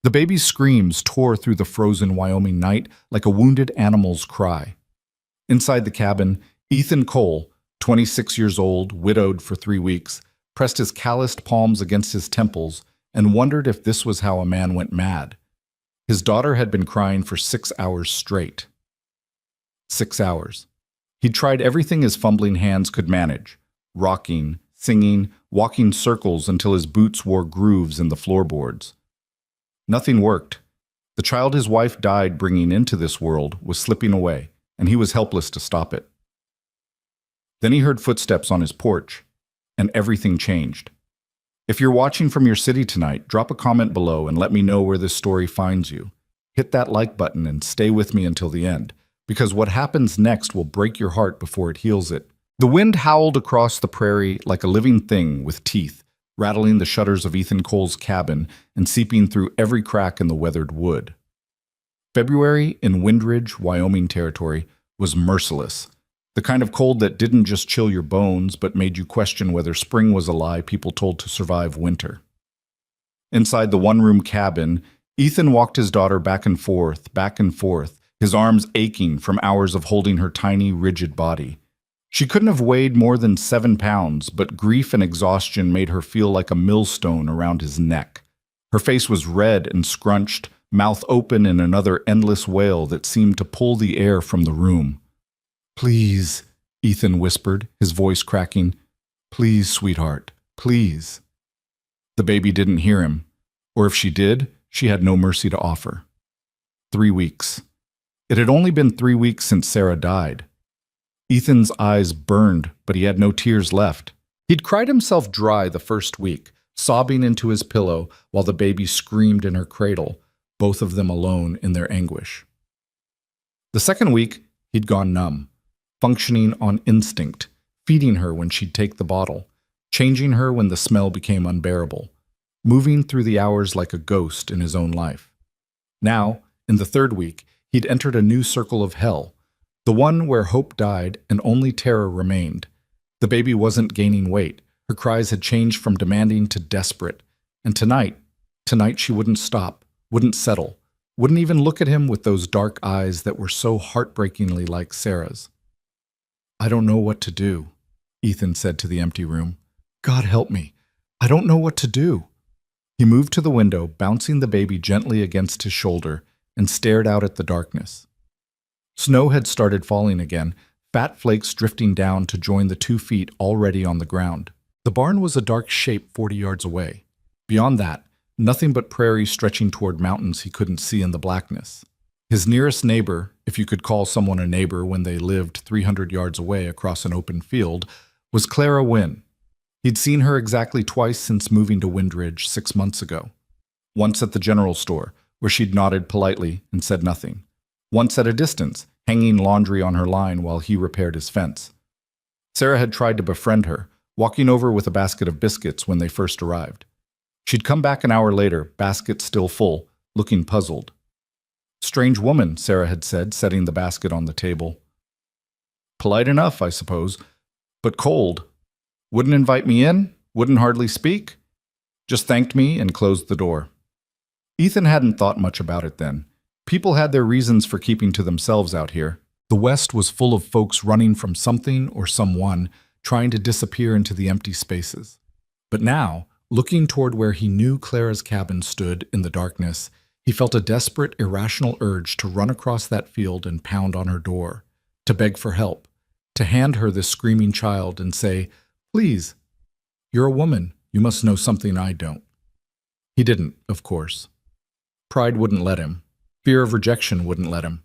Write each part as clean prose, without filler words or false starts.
The baby's screams tore through the frozen Wyoming night like a wounded animal's cry. Inside the cabin, Ethan Cole, 26 years old, widowed for 3 weeks, pressed his calloused palms against his temples and wondered if this was how a man went mad. His daughter had been crying for 6 hours straight. 6 hours. He'd tried everything his fumbling hands could manage, rocking, singing, walking circles until his boots wore grooves in the floorboards. Nothing worked. The child his wife died bringing into this world was slipping away, and he was helpless to stop it. Then he heard footsteps on his porch, and everything changed. If you're watching from your city tonight, drop a comment below and let me know where this story finds you. Hit that like button and stay with me until the end, because what happens next will break your heart before it heals it. The wind howled across the prairie like a living thing with teeth, rattling the shutters of Ethan Cole's cabin and seeping through every crack in the weathered wood. February in Windridge, Wyoming territory was merciless. The kind of cold that didn't just chill your bones, but made you question whether spring was a lie people told to survive winter. Inside the one-room cabin, Ethan walked his daughter back and forth, his arms aching from hours of holding her tiny, rigid body. She couldn't have weighed more than 7 pounds, but grief and exhaustion made her feel like a millstone around his neck. Her face was red and scrunched, mouth open in another endless wail that seemed to pull the air from the room. "Please," Ethan whispered, his voice cracking. "Please, sweetheart, please." The baby didn't hear him, or if she did, she had no mercy to offer. 3 weeks. It had only been 3 weeks since Sarah died. Ethan's eyes burned, but he had no tears left. He'd cried himself dry the first week, sobbing into his pillow while the baby screamed in her cradle, both of them alone in their anguish. The second week, he'd gone numb, functioning on instinct, feeding her when she'd take the bottle, changing her when the smell became unbearable, moving through the hours like a ghost in his own life. Now, in the third week, he'd entered a new circle of hell, the one where hope died and only terror remained. The baby wasn't gaining weight. Her cries had changed from demanding to desperate. And tonight she wouldn't stop, wouldn't settle, wouldn't even look at him with those dark eyes that were so heartbreakingly like Sarah's. "I don't know what to do," Ethan said to the empty room. "God help me. I don't know what to do." He moved to the window, bouncing the baby gently against his shoulder, and stared out at the darkness. Snow had started falling again, fat flakes drifting down to join the 2 feet already on the ground. The barn was a dark shape 40 yards away. Beyond that, nothing but prairie stretching toward mountains he couldn't see in the blackness. His nearest neighbor, if you could call someone a neighbor when they lived 300 yards away across an open field, was Clara Wynn. He'd seen her exactly twice since moving to Windridge 6 months ago. Once at the general store, where she'd nodded politely and said nothing. Once at a distance, hanging laundry on her line while he repaired his fence. Sarah had tried to befriend her, walking over with a basket of biscuits when they first arrived. She'd come back an hour later, basket still full, looking puzzled. "Strange woman," Sarah had said, setting the basket on the table. "Polite enough, I suppose, but cold. Wouldn't invite me in, wouldn't hardly speak. Just thanked me and closed the door." Ethan hadn't thought much about it then. People had their reasons for keeping to themselves out here. The West was full of folks running from something or someone, trying to disappear into the empty spaces. But now, looking toward where he knew Clara's cabin stood in the darkness, he felt a desperate, irrational urge to run across that field and pound on her door, to beg for help, to hand her this screaming child and say, "Please, you're a woman, you must know something I don't." He didn't, of course. Pride wouldn't let him. Fear of rejection wouldn't let him.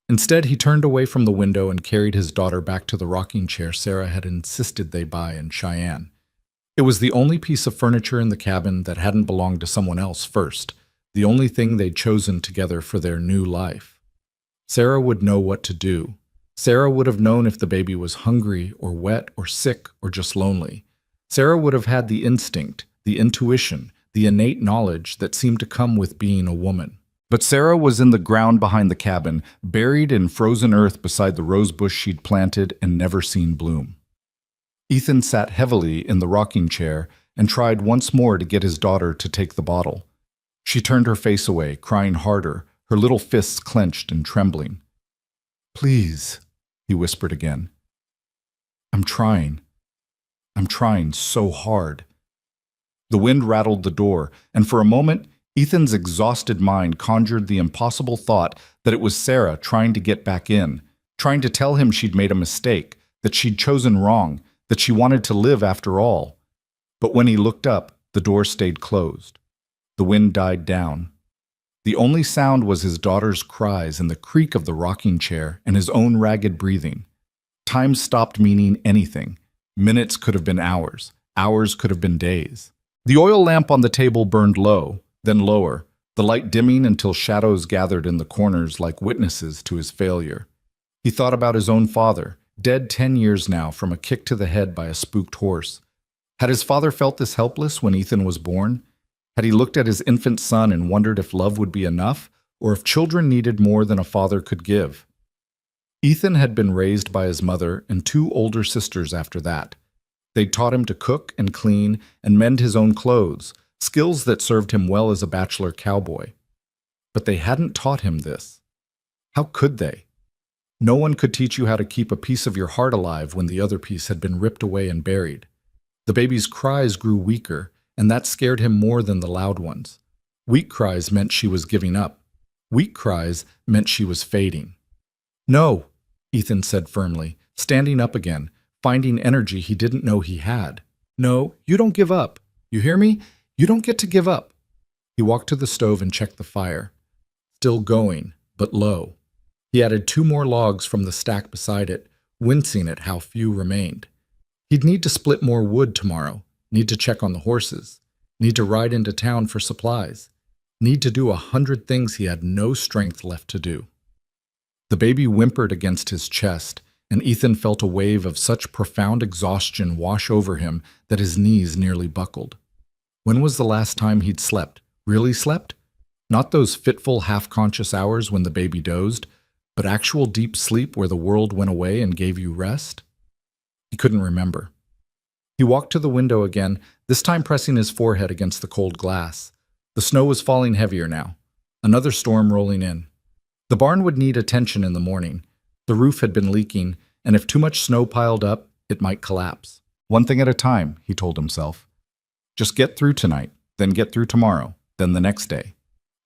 Instead, he turned away from the window and carried his daughter back to the rocking chair Sarah had insisted they buy in Cheyenne. It was the only piece of furniture in the cabin that hadn't belonged to someone else first, the only thing they'd chosen together for their new life. Sarah would know what to do. Sarah would have known if the baby was hungry or wet or sick or just lonely. Sarah would have had the instinct, the intuition, the innate knowledge that seemed to come with being a woman. But Sarah was in the ground behind the cabin, buried in frozen earth beside the rose bush she'd planted and never seen bloom. Ethan sat heavily in the rocking chair and tried once more to get his daughter to take the bottle. She turned her face away, crying harder, her little fists clenched and trembling. "Please," he whispered again. "I'm trying. I'm trying so hard." The wind rattled the door, and for a moment, Ethan's exhausted mind conjured the impossible thought that it was Sarah trying to get back in, trying to tell him she'd made a mistake, that she'd chosen wrong, that she wanted to live after all. But when he looked up, the door stayed closed. The wind died down. The only sound was his daughter's cries and the creak of the rocking chair and his own ragged breathing. Time stopped meaning anything. Minutes could have been hours. Hours could have been days. The oil lamp on the table burned low, then lower, the light dimming until shadows gathered in the corners like witnesses to his failure. He thought about his own father, dead 10 years now from a kick to the head by a spooked horse. Had his father felt this helpless when Ethan was born? Had he looked at his infant son and wondered if love would be enough, or if children needed more than a father could give? Ethan had been raised by his mother and 2 older sisters after that. They'd taught him to cook and clean and mend his own clothes, skills that served him well as a bachelor cowboy. But they hadn't taught him this. How could they? No one could teach you how to keep a piece of your heart alive when the other piece had been ripped away and buried. The baby's cries grew weaker, and that scared him more than the loud ones. Weak cries meant she was giving up. Weak cries meant she was fading. "No," Ethan said firmly, standing up again, finding energy he didn't know he had. "No, you don't give up. You hear me? You don't get to give up." He walked to the stove and checked the fire. Still going, but low. He added 2 more logs from the stack beside it, wincing at how few remained. He'd need to split more wood tomorrow, need to check on the horses, need to ride into town for supplies, need to do 100 things he had no strength left to do. The baby whimpered against his chest, and Ethan felt a wave of such profound exhaustion wash over him that his knees nearly buckled. When was the last time he'd slept? Really slept? Not those fitful, half-conscious hours when the baby dozed, but actual deep sleep where the world went away and gave you rest? He couldn't remember. He walked to the window again, this time pressing his forehead against the cold glass. The snow was falling heavier now. Another storm rolling in. The barn would need attention in the morning. The roof had been leaking, and if too much snow piled up, it might collapse. One thing at a time, he told himself. Just get through tonight, then get through tomorrow, then the next day.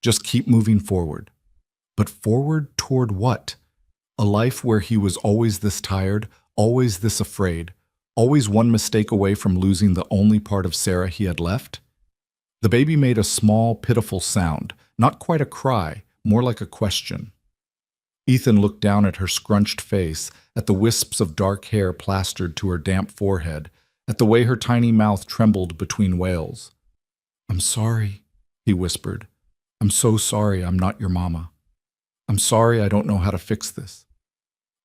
Just keep moving forward. But forward toward what? A life where he was always this tired, always this afraid, always one mistake away from losing the only part of Sarah he had left? The baby made a small, pitiful sound, not quite a cry, more like a question. Ethan looked down at her scrunched face, at the wisps of dark hair plastered to her damp forehead, at the way her tiny mouth trembled between wails. "I'm sorry," he whispered. "I'm so sorry I'm not your mama. I'm sorry I don't know how to fix this.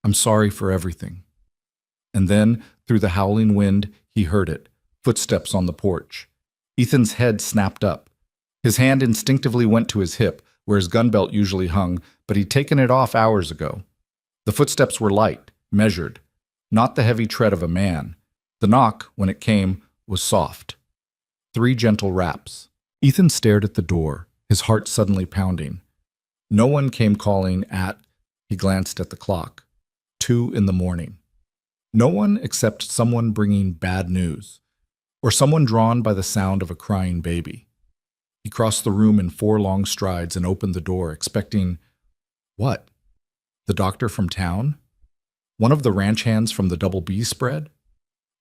I'm sorry for everything." And then, through the howling wind, he heard it, footsteps on the porch. Ethan's head snapped up. His hand instinctively went to his hip, where his gun belt usually hung, but he'd taken it off hours ago. The footsteps were light, measured, not the heavy tread of a man. The knock, when it came, was soft. 3 gentle raps. Ethan stared at the door, his heart suddenly pounding. No one came calling at, he glanced at the clock, 2 in the morning. No one except someone bringing bad news, or someone drawn by the sound of a crying baby. He crossed the room in 4 long strides and opened the door, expecting, what? The doctor from town? One of the ranch hands from the Double B spread?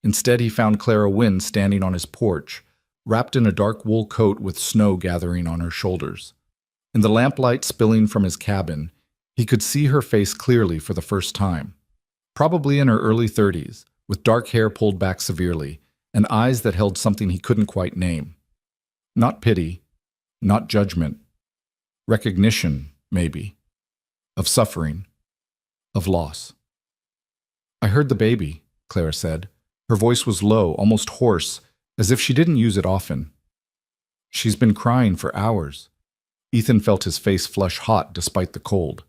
Instead, he found Clara Wynne standing on his porch, wrapped in a dark wool coat with snow gathering on her shoulders. In the lamplight spilling from his cabin, he could see her face clearly for the first time. Probably in her early 30s, with dark hair pulled back severely, and eyes that held something he couldn't quite name. Not pity, not judgment. Recognition, maybe. Of suffering. Of loss. "I heard the baby," Clara said. Her voice was low, almost hoarse, as if she didn't use it often. "She's been crying for hours." Ethan felt his face flush hot despite the cold.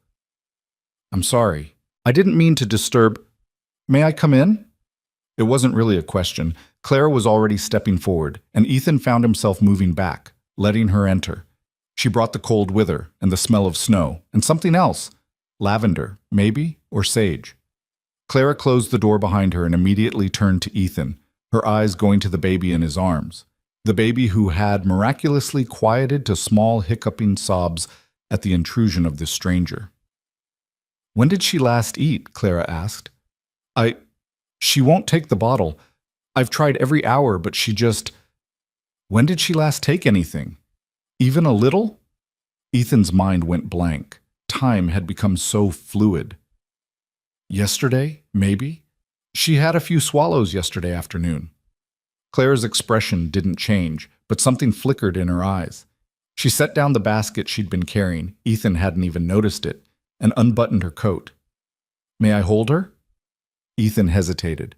"I'm sorry. I didn't mean to disturb. May I come in?" It wasn't really a question. Clara was already stepping forward, and Ethan found himself moving back, letting her enter. She brought the cold with her, and the smell of snow, and something else. Lavender, maybe, or sage. Clara closed the door behind her and immediately turned to Ethan, her eyes going to the baby in his arms. The baby who had miraculously quieted to small hiccuping sobs at the intrusion of this stranger. "When did she last eat?" Clara asked. She won't take the bottle. I've tried every hour, but she just... When did she last take anything? Even a little?" Ethan's mind went blank. Time had become so fluid. Yesterday, maybe? She had a few swallows yesterday afternoon. Clara's expression didn't change, but something flickered in her eyes. She set down the basket she'd been carrying, Ethan hadn't even noticed it, and unbuttoned her coat. "May I hold her?" Ethan hesitated.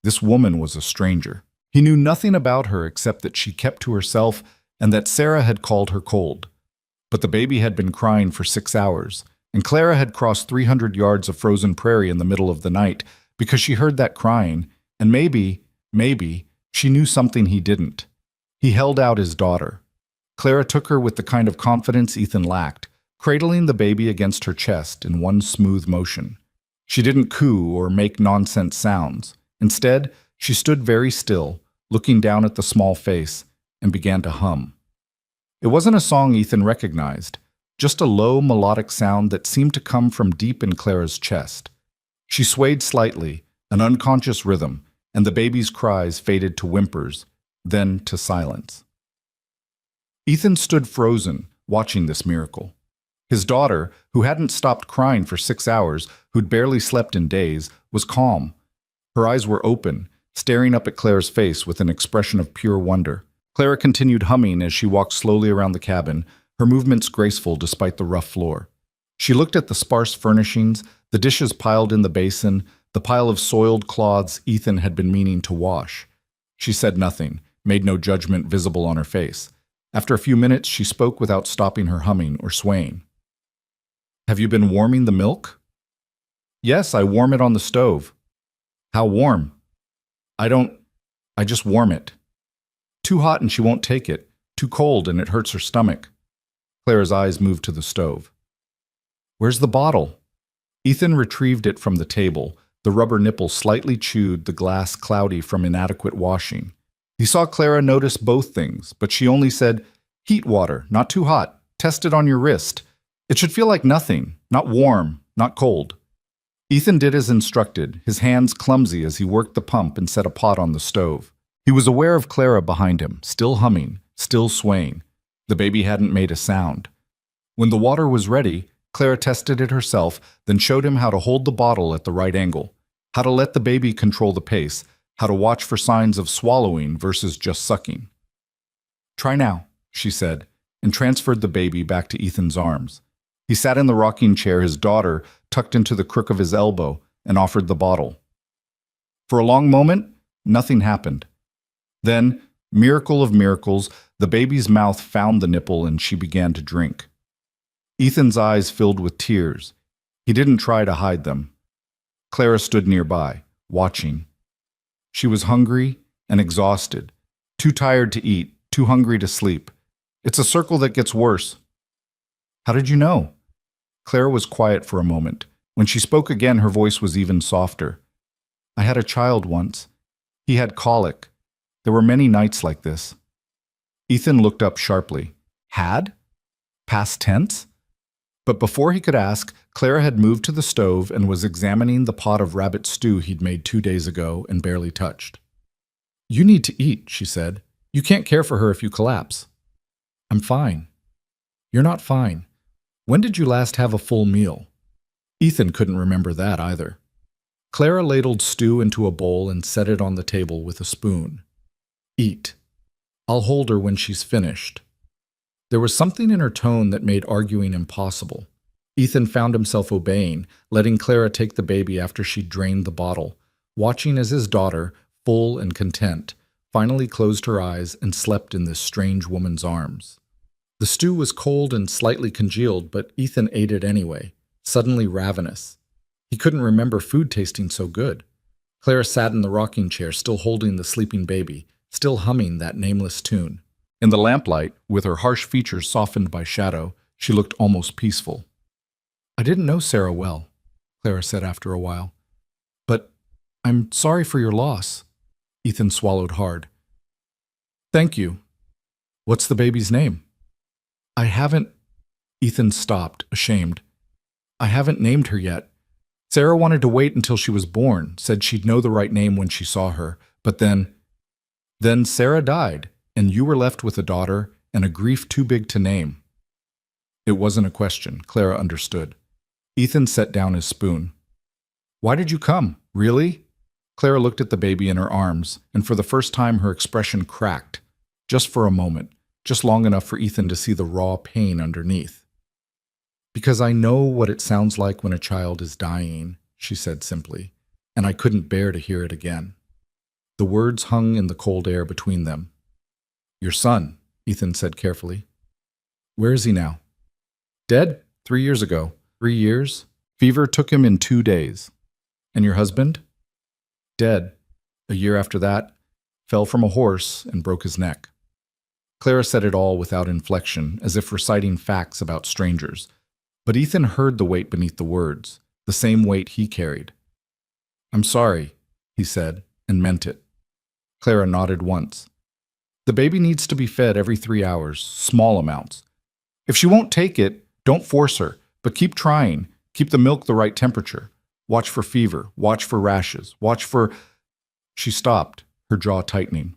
This woman was a stranger. He knew nothing about her except that she kept to herself and that Sarah had called her cold. But the baby had been crying for 6 hours, and Clara had crossed 300 yards of frozen prairie in the middle of the night because she heard that crying, and maybe, she knew something he didn't. He held out his daughter. Clara took her with the kind of confidence Ethan lacked, cradling the baby against her chest in one smooth motion. She didn't coo or make nonsense sounds. Instead, she stood very still, looking down at the small face, and began to hum. It wasn't a song Ethan recognized, just a low melodic sound that seemed to come from deep in Clara's chest. She swayed slightly, an unconscious rhythm, and the baby's cries faded to whimpers, then to silence. Ethan stood frozen, watching this miracle. His daughter, who hadn't stopped crying for 6 hours, who'd barely slept in days, was calm. Her eyes were open, staring up at Clara's face with an expression of pure wonder. Clara continued humming as she walked slowly around the cabin, her movements graceful despite the rough floor. She looked at the sparse furnishings, the dishes piled in the basin, the pile of soiled cloths Ethan had been meaning to wash. She said nothing, made no judgment visible on her face. After a few minutes, she spoke without stopping her humming or swaying. "Have you been warming the milk?" "Yes, I warm it on the stove." "How warm?" I just warm it." "Too hot and she won't take it. Too cold and it hurts her stomach." Clara's eyes moved to the stove. "Where's the bottle?" Ethan retrieved it from the table, the rubber nipple slightly chewed, the glass cloudy from inadequate washing. He saw Clara notice both things, but she only said, "Heat water, not too hot. Test it on your wrist. It should feel like nothing, not warm, not cold." Ethan did as instructed, his hands clumsy as he worked the pump and set a pot on the stove. He was aware of Clara behind him, still humming, still swaying. The baby hadn't made a sound. When the water was ready, Clara tested it herself, then showed him how to hold the bottle at the right angle, how to let the baby control the pace, how to watch for signs of swallowing versus just sucking. "Try now," she said, and transferred the baby back to Ethan's arms. He sat in the rocking chair, his daughter tucked into the crook of his elbow, and offered the bottle. For a long moment, nothing happened. Then, miracle of miracles, the baby's mouth found the nipple and she began to drink. Ethan's eyes filled with tears. He didn't try to hide them. Clara stood nearby, watching. She was hungry and exhausted, too tired to eat, too hungry to sleep. It's a circle that gets worse. "How did you know?" Clara was quiet for a moment. When she spoke again, her voice was even softer. "I had a child once. He had colic. There were many nights like this." Ethan looked up sharply. Had? Past tense? But before he could ask, Clara had moved to the stove and was examining the pot of rabbit stew he'd made 2 days ago and barely touched. "You need to eat," she said. "You can't care for her if you collapse." "I'm fine." "You're not fine. When did you last have a full meal?" Ethan couldn't remember that either. Clara ladled stew into a bowl and set it on the table with a spoon. "Eat. I'll hold her when she's finished." There was something in her tone that made arguing impossible. Ethan found himself obeying, letting Clara take the baby after she'd drained the bottle, watching as his daughter, full and content, finally closed her eyes and slept in this strange woman's arms. The stew was cold and slightly congealed, but Ethan ate it anyway, suddenly ravenous. He couldn't remember food tasting so good. Clara sat in the rocking chair, still holding the sleeping baby, still humming that nameless tune. In the lamplight, with her harsh features softened by shadow, she looked almost peaceful. "I didn't know Sarah well," Clara said after a while. "But I'm sorry for your loss." Ethan swallowed hard. "Thank you. What's the baby's name?" "I haven't—" Ethan stopped, ashamed. "I haven't named her yet. Sarah wanted to wait until she was born, said she'd know the right name when she saw her, but then Sarah died, and you were left with a daughter and a grief too big to name." It wasn't a question. Clara understood. Ethan set down his spoon. "Why did you come? Really?" Clara looked at the baby in her arms, and for the first time her expression cracked. Just for a moment, just long enough for Ethan to see the raw pain underneath. "Because I know what it sounds like when a child is dying," she said simply, and I couldn't bear to hear it again. The words hung in the cold air between them. "Your son," Ethan said carefully. "Where is he now?" "Dead 3 years ago." 3 years? Fever took him in 2 days. "And your husband?" "Dead. A year after that, fell from a horse and broke his neck." Clara said it all without inflection, as if reciting facts about strangers. But Ethan heard the weight beneath the words, the same weight he carried. "I'm sorry," he said, and meant it. Clara nodded once. "The baby needs to be fed every 3 hours, small amounts. If she won't take it, don't force her, but keep trying. Keep the milk the right temperature. Watch for fever, watch for rashes, watch for—" She stopped, her jaw tightening.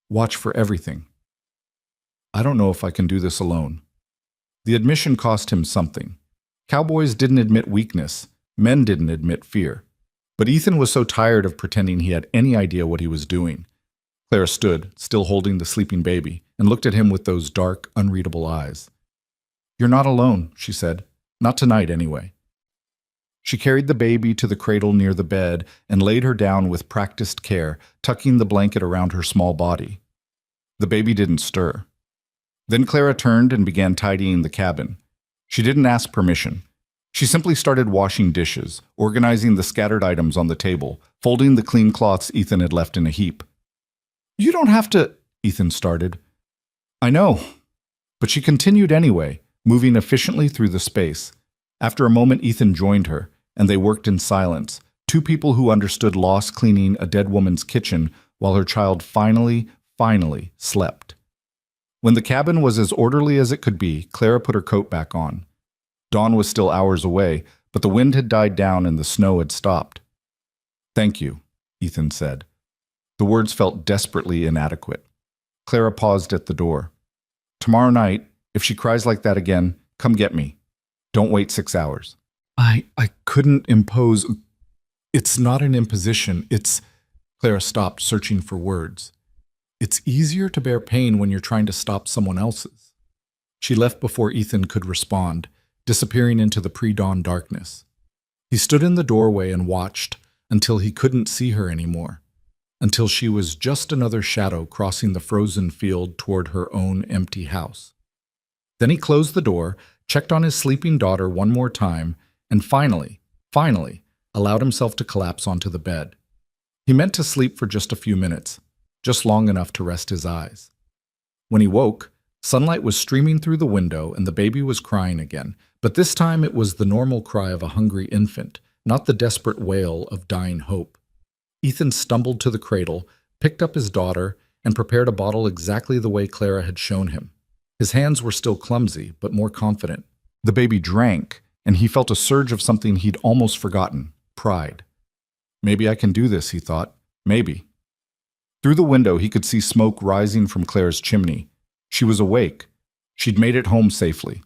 "Watch for everything." "I don't know if I can do this alone." The admission cost him something. Cowboys didn't admit weakness, men didn't admit fear. But Ethan was so tired of pretending he had any idea what he was doing. Clara stood, still holding the sleeping baby, and looked at him with those dark, unreadable eyes. "You're not alone," she said. "Not tonight, anyway." She carried the baby to the cradle near the bed and laid her down with practiced care, tucking the blanket around her small body. The baby didn't stir. Then Clara turned and began tidying the cabin. She didn't ask permission. She simply started washing dishes, organizing the scattered items on the table, folding the clean cloths Ethan had left in a heap. "You don't have to," Ethan started. "I know." But she continued anyway, moving efficiently through the space. After a moment, Ethan joined her, and they worked in silence, two people who understood loss cleaning a dead woman's kitchen while her child finally slept. When the cabin was as orderly as it could be, Clara put her coat back on. Dawn was still hours away, but the wind had died down and the snow had stopped. "Thank you," Ethan said. The words felt desperately inadequate. Clara paused at the door. "Tomorrow night, if she cries like that again, come get me. Don't wait 6 hours." I couldn't impose. It's not an imposition. Clara stopped, searching for words. "It's easier to bear pain when you're trying to stop someone else's." She left before Ethan could respond, disappearing into the pre-dawn darkness. He stood in the doorway and watched until he couldn't see her anymore, until she was just another shadow crossing the frozen field toward her own empty house. Then he closed the door, checked on his sleeping daughter one more time, and finally, allowed himself to collapse onto the bed. He meant to sleep for just a few minutes, just long enough to rest his eyes. When he woke, sunlight was streaming through the window and the baby was crying again, but this time it was the normal cry of a hungry infant, not the desperate wail of dying hope. Ethan stumbled to the cradle, picked up his daughter, and prepared a bottle exactly the way Clara had shown him. His hands were still clumsy, but more confident. The baby drank, and he felt a surge of something he'd almost forgotten: pride. "Maybe I can do this," he thought. Maybe. Through the window, he could see smoke rising from Clara's chimney. She was awake. She'd made it home safely.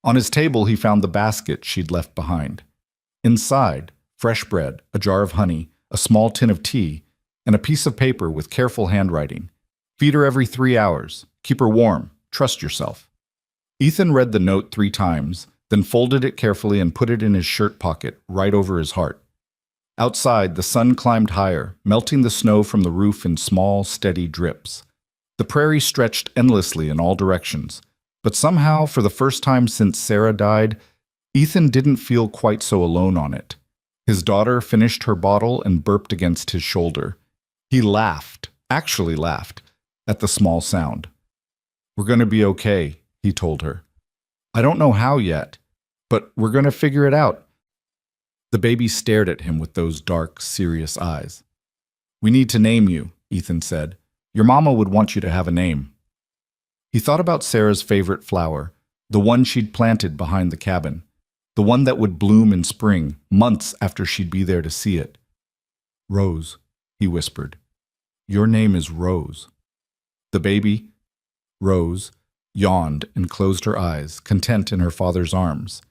On his table, he found the basket she'd left behind. Inside, fresh bread, a jar of honey, a small tin of tea, and a piece of paper with careful handwriting. "Feed her every 3 hours. Keep her warm. Trust yourself." Ethan read the note 3 times, then folded it carefully and put it in his shirt pocket, right over his heart. Outside, the sun climbed higher, melting the snow from the roof in small, steady drips. The prairie stretched endlessly in all directions, but somehow, for the first time since Sarah died, Ethan didn't feel quite so alone on it. His daughter finished her bottle and burped against his shoulder. He laughed, actually laughed, at the small sound. We're going to be okay, he told her. I don't know how yet, but we're going to figure it out. The baby stared at him with those dark, serious eyes. We need to name you, Ethan said. Your mama would want you to have a name. He thought about Sarah's favorite flower, the one she'd planted behind the cabin, the one that would bloom in spring, months after she'd be there to see it. Rose, he whispered. Your name is Rose. The baby, Rose, yawned and closed her eyes, content in her father's arms.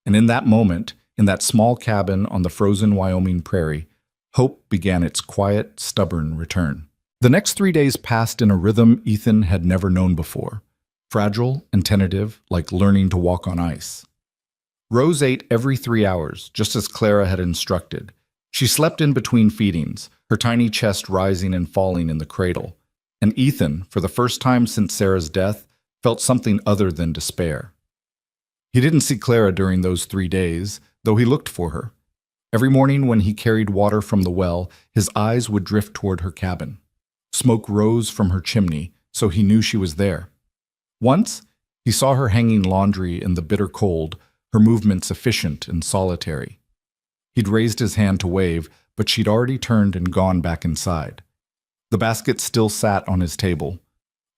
And in that moment, in that small cabin on the frozen Wyoming prairie, hope began its quiet, stubborn return. The next 3 days passed in a rhythm Ethan had never known before, fragile and tentative, like learning to walk on ice. Rose ate every 3 hours, just as Clara had instructed. She slept in between feedings, her tiny chest rising and falling in the cradle. And Ethan, for the first time since Sarah's death, felt something other than despair. He didn't see Clara during those 3 days, though he looked for her. Every morning when he carried water from the well, his eyes would drift toward her cabin. Smoke rose from her chimney, so he knew she was there. Once, he saw her hanging laundry in the bitter cold, her movements efficient and solitary. He'd raised his hand to wave, but she'd already turned and gone back inside. The basket still sat on his table.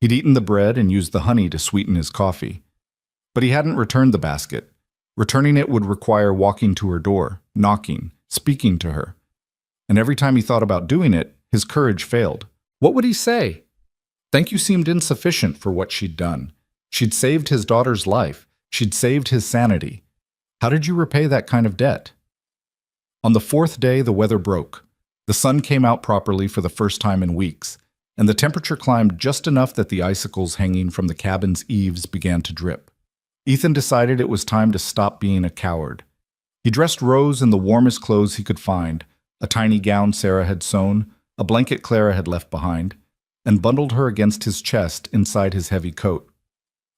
He'd eaten the bread and used the honey to sweeten his coffee. But he hadn't returned the basket. Returning it would require walking to her door, knocking, speaking to her. And every time he thought about doing it, his courage failed. What would he say? Thank you seemed insufficient for what she'd done. She'd saved his daughter's life. She'd saved his sanity. How did you repay that kind of debt? On the 4th day, the weather broke. The sun came out properly for the first time in weeks, and the temperature climbed just enough that the icicles hanging from the cabin's eaves began to drip. Ethan decided it was time to stop being a coward. He dressed Rose in the warmest clothes he could find, a tiny gown Sarah had sewn, a blanket Clara had left behind, and bundled her against his chest inside his heavy coat.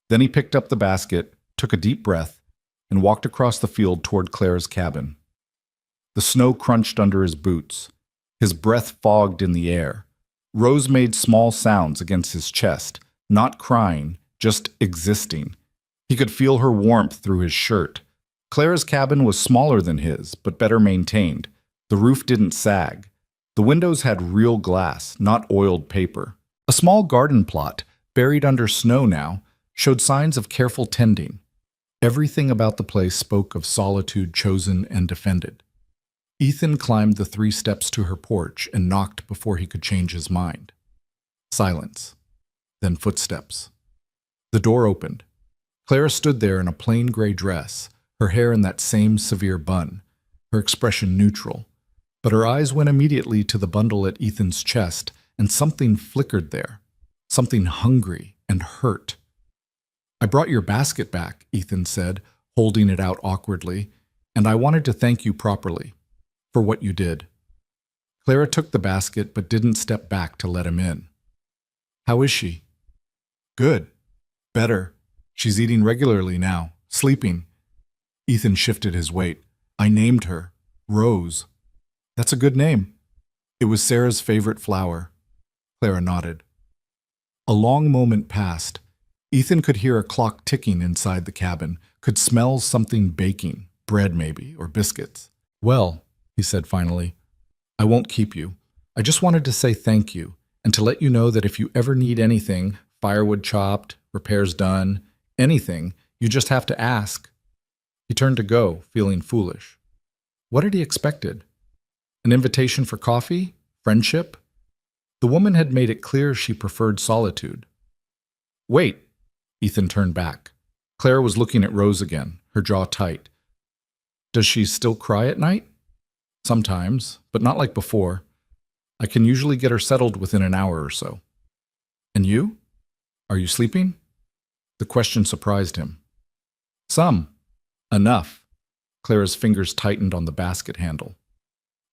Then he picked up the basket, took a deep breath, and walked across the field toward Clara's cabin. The snow crunched under his boots. His breath fogged in the air. Rose made small sounds against his chest, not crying, just existing. He could feel her warmth through his shirt. Clara's cabin was smaller than his, but better maintained. The roof didn't sag. The windows had real glass, not oiled paper. A small garden plot, buried under snow now, showed signs of careful tending. Everything about the place spoke of solitude chosen and defended. Ethan climbed the 3 steps to her porch and knocked before he could change his mind. Silence. Then footsteps. The door opened. Clara stood there in a plain gray dress, her hair in that same severe bun, her expression neutral. But her eyes went immediately to the bundle at Ethan's chest, and something flickered there. Something hungry and hurt. I brought your basket back, Ethan said, holding it out awkwardly, and I wanted to thank you properly for what you did. Clara took the basket but didn't step back to let him in. How is she? Good. Better. She's eating regularly now, sleeping. Ethan shifted his weight. I named her Rose. That's a good name. It was Sarah's favorite flower. Clara nodded. A long moment passed. Ethan could hear a clock ticking inside the cabin, could smell something baking, bread maybe, or biscuits. Well, he said finally, I won't keep you. I just wanted to say thank you, and to let you know that if you ever need anything, firewood chopped, repairs done, anything, you just have to ask. He turned to go, feeling foolish. What had he expected? An invitation for coffee? Friendship? The woman had made it clear she preferred solitude. Wait. Ethan turned back. Clara was looking at Rose again, her jaw tight. Does she still cry at night? Sometimes, but not like before. I can usually get her settled within an hour or so. And you? Are you sleeping? The question surprised him. Some. Enough. Clara's fingers tightened on the basket handle.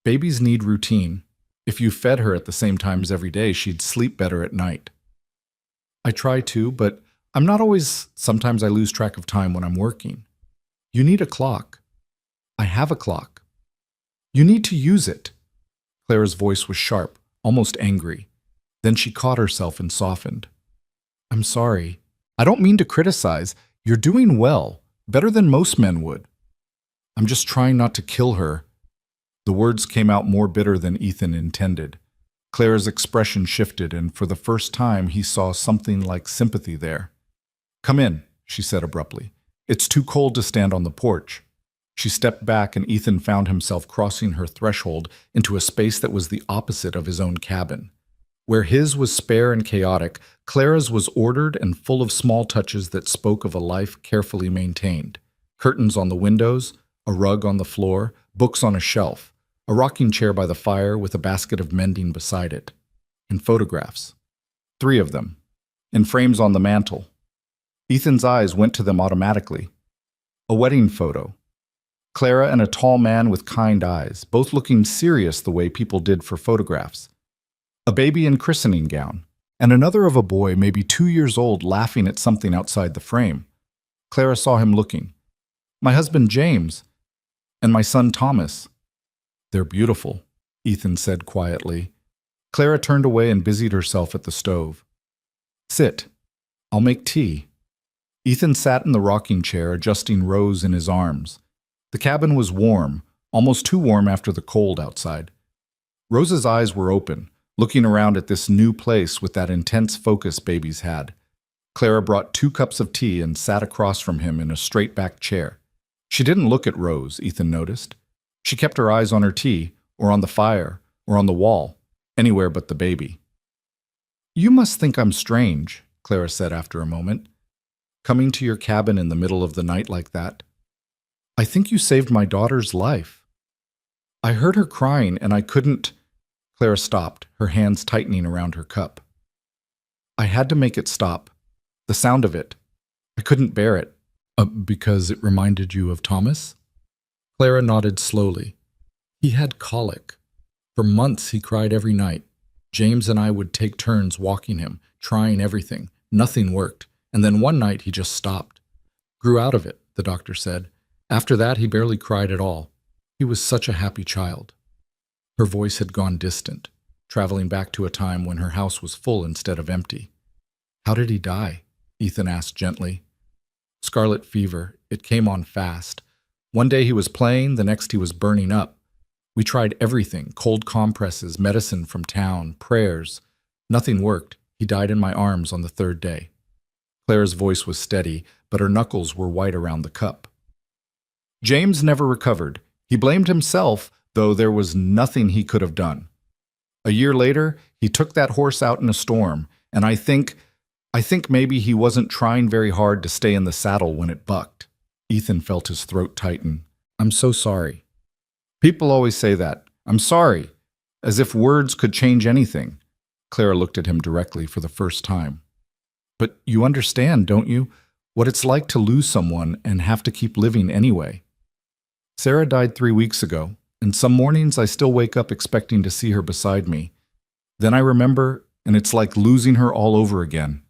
Babies need routine. If you fed her at the same times every day, she'd sleep better at night. I try to, but I'm not always. Sometimes I lose track of time when I'm working. You need a clock. I have a clock. You need to use it. Clara's voice was sharp, almost angry. Then she caught herself and softened. I'm sorry. I don't mean to criticize. You're doing well, better than most men would. I'm just trying not to kill her. The words came out more bitter than Ethan intended. Clara's expression shifted, and for the first time he saw something like sympathy there. "Come in," she said abruptly. "It's too cold to stand on the porch." She stepped back, and Ethan found himself crossing her threshold into a space that was the opposite of his own cabin. Where his was spare and chaotic, Clara's was ordered and full of small touches that spoke of a life carefully maintained. Curtains on the windows, a rug on the floor, books on a shelf, a rocking chair by the fire with a basket of mending beside it, and photographs. 3 of them, in frames on the mantel. Ethan's eyes went to them automatically. A wedding photo. Clara and a tall man with kind eyes, both looking serious the way people did for photographs. A baby in christening gown, and another of a boy maybe 2 years old laughing at something outside the frame. Clara saw him looking. "My husband James, and my son Thomas." "They're beautiful," Ethan said quietly. Clara turned away and busied herself at the stove. "Sit. I'll make tea." Ethan sat in the rocking chair, adjusting Rose in his arms. The cabin was warm, almost too warm after the cold outside. Rose's eyes were open, looking around at this new place with that intense focus babies had. Clara brought 2 cups of tea and sat across from him in a straight-backed chair. She didn't look at Rose, Ethan noticed. She kept her eyes on her tea, or on the fire, or on the wall, anywhere but the baby. "You must think I'm strange," Clara said after a moment. "Coming to your cabin in the middle of the night like that. I think you saved my daughter's life. I heard her crying and I couldn't—" Clara stopped, her hands tightening around her cup. "I had to make it stop. The sound of it. I couldn't bear it." Because it reminded you of Thomas?" Clara nodded slowly. "He had colic. For months he cried every night. James and I would take turns walking him, trying everything. Nothing worked. And then one night he just stopped. Grew out of it, the doctor said. After that he barely cried at all. He was such a happy child." Her voice had gone distant, traveling back to a time when her house was full instead of empty. "How did he die?" Ethan asked gently. "Scarlet fever. It came on fast. One day he was playing, the next he was burning up. We tried everything, cold compresses, medicine from town, prayers. Nothing worked. He died in my arms on the 3rd day." Clara's voice was steady, but her knuckles were white around the cup. "James never recovered. He blamed himself, though there was nothing he could have done. A year later, he took that horse out in a storm, and I think maybe he wasn't trying very hard to stay in the saddle when it bucked." Ethan felt his throat tighten. "I'm so sorry." "People always say that. I'm sorry. As if words could change anything." Clara looked at him directly for the first time. "But you understand, don't you, what it's like to lose someone and have to keep living anyway? Sarah died 3 weeks ago, and some mornings I still wake up expecting to see her beside me. Then I remember, and it's like losing her all over again.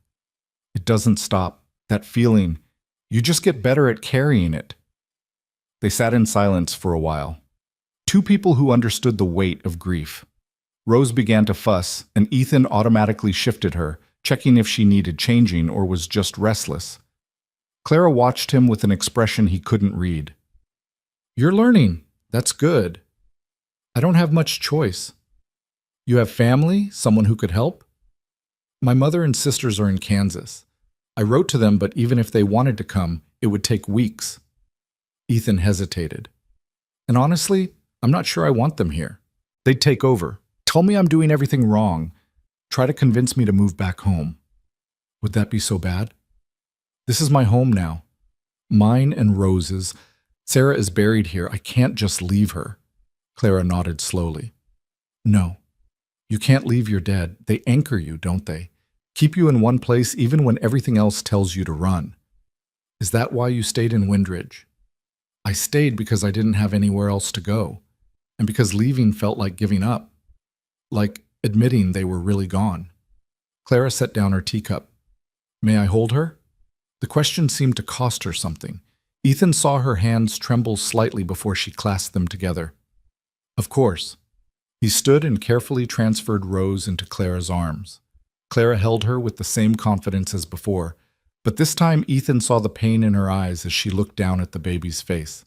It doesn't stop. That feeling, you just get better at carrying it." They sat in silence for a while. 2 people who understood the weight of grief. Rose began to fuss, and Ethan automatically shifted her, checking if she needed changing or was just restless. Clara watched him with an expression he couldn't read. "You're learning. That's good. I don't have much choice. You have family, someone who could help?" "My mother and sisters are in Kansas. I wrote to them, but even if they wanted to come, it would take weeks." Ethan hesitated. "And honestly, I'm not sure I want them here. They'd take over. Tell me I'm doing everything wrong. Try to convince me to move back home." "Would that be so bad?" "This is my home now. Mine and Rose's. Sarah is buried here. I can't just leave her." Clara nodded slowly. "No. You can't leave your dead. They anchor you, don't they? Keep you in one place even when everything else tells you to run. Is that why you stayed in Windridge?" "I stayed because I didn't have anywhere else to go, and because leaving felt like giving up, like admitting they were really gone." Clara set down her teacup. "May I hold her?" The question seemed to cost her something. Ethan saw her hands tremble slightly before she clasped them together. "Of course." He stood and carefully transferred Rose into Clara's arms. Clara held her with the same confidence as before, But this time Ethan saw the pain in her eyes as she looked down at the baby's face.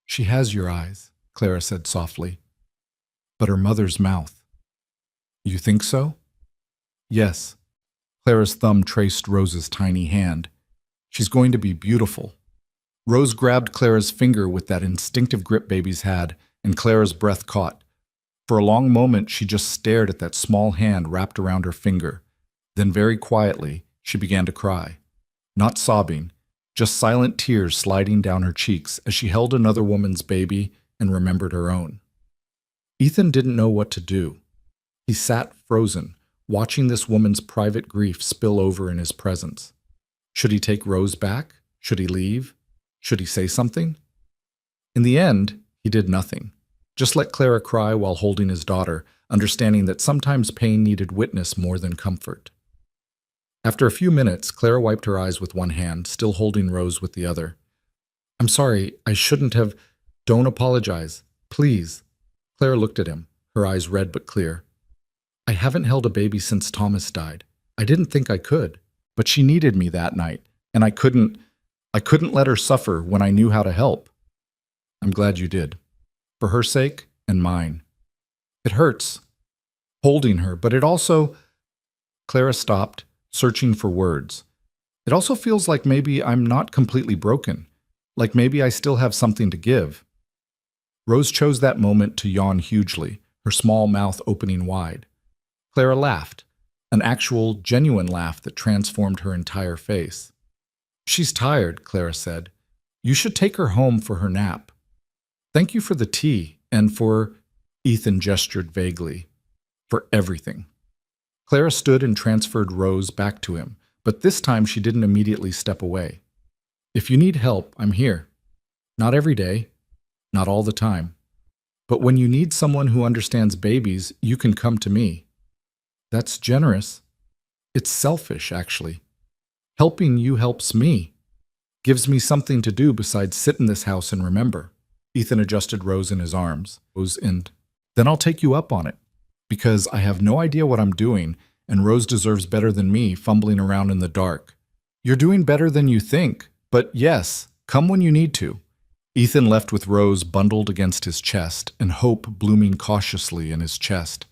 "She has your eyes," Clara said softly. "But her mother's mouth." "You think so?" "Yes." Clara's thumb traced Rose's tiny hand. "She's going to be beautiful." Rose grabbed Clara's finger with that instinctive grip babies had, and Clara's breath caught. For a long moment, she just stared at that small hand wrapped around her finger. Then very quietly, she began to cry. Not sobbing, just silent tears sliding down her cheeks as she held another woman's baby and remembered her own. Ethan didn't know what to do. He sat frozen, watching this woman's private grief spill over in his presence. Should he take Rose back? Should he leave? Should he say something? In the end, he did nothing. Just let Clara cry while holding his daughter, understanding that sometimes pain needed witness more than comfort. After a few minutes, Clara wiped her eyes with one hand, still holding Rose with the other. "I'm sorry, I shouldn't have. Don't apologize. Please." Clara looked at him, her eyes red but clear. "I haven't held a baby since Thomas died. I didn't think I could, but she needed me that night, and I couldn't let her suffer when I knew how to help." "I'm glad you did. For her sake and mine. It hurts, holding her, but it also—" Clara stopped, searching for words. "It also feels like maybe I'm not completely broken, like maybe I still have something to give." Rose chose that moment to yawn hugely, her small mouth opening wide. Clara laughed, an actual, genuine laugh that transformed her entire face. "She's tired," Clara said. "You should take her home for her nap. Thank you for the tea and for—" Ethan gestured vaguely. "For everything." Clara stood and transferred Rose back to him, but this time she didn't immediately step away. "If you need help, I'm here. Not every day, not all the time. But when you need someone who understands babies, you can come to me." "That's generous. It's selfish, actually. Helping you helps me. Gives me something to do besides sit in this house and remember." Ethan adjusted Rose in his arms. "Then I'll take you up on it. Because I have no idea what I'm doing, and Rose deserves better than me fumbling around in the dark." "You're doing better than you think, but yes, come when you need to." Ethan left with Rose bundled against his chest and hope blooming cautiously in his chest.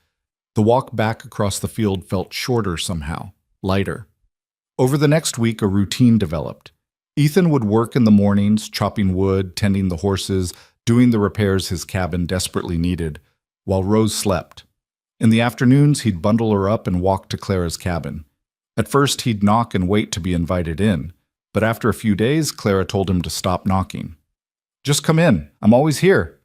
The walk back across the field felt shorter somehow, lighter. Over the next week, a routine developed. Ethan would work in the mornings, chopping wood, tending the horses, doing the repairs his cabin desperately needed, while Rose slept. In the afternoons, he'd bundle her up and walk to Clara's cabin. At first, he'd knock and wait to be invited in, but after a few days, Clara told him to stop knocking. "Just come in. I'm always here."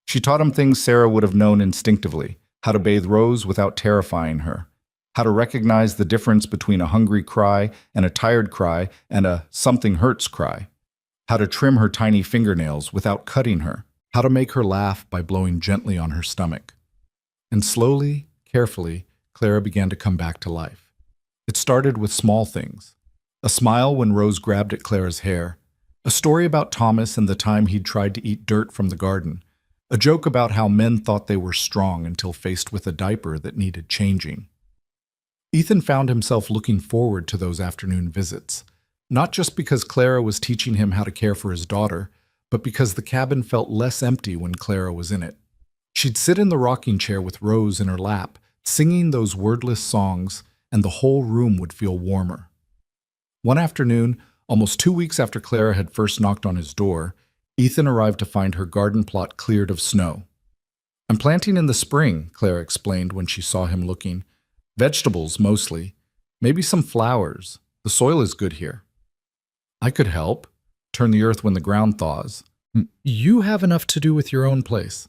She taught him things Sarah would have known instinctively: how to bathe Rose without terrifying her, how to recognize the difference between a hungry cry and a tired cry and a something hurts cry, how to trim her tiny fingernails without cutting her, how to make her laugh by blowing gently on her stomach. And slowly, carefully, Clara began to come back to life. It started with small things. A smile when Rose grabbed at Clara's hair, a story about Thomas and the time he'd tried to eat dirt from the garden, a joke about how men thought they were strong until faced with a diaper that needed changing. Ethan found himself looking forward to those afternoon visits, not just because Clara was teaching him how to care for his daughter, but because the cabin felt less empty when Clara was in it. She'd sit in the rocking chair with Rose in her lap, singing those wordless songs, and the whole room would feel warmer. One afternoon, almost 2 weeks after Clara had first knocked on his door, Ethan arrived to find her garden plot cleared of snow. "I'm planting in the spring," Clara explained when she saw him looking. "Vegetables, mostly. Maybe some flowers. The soil is good here." "I could help. Turn the earth when the ground thaws." "You have enough to do with your own place."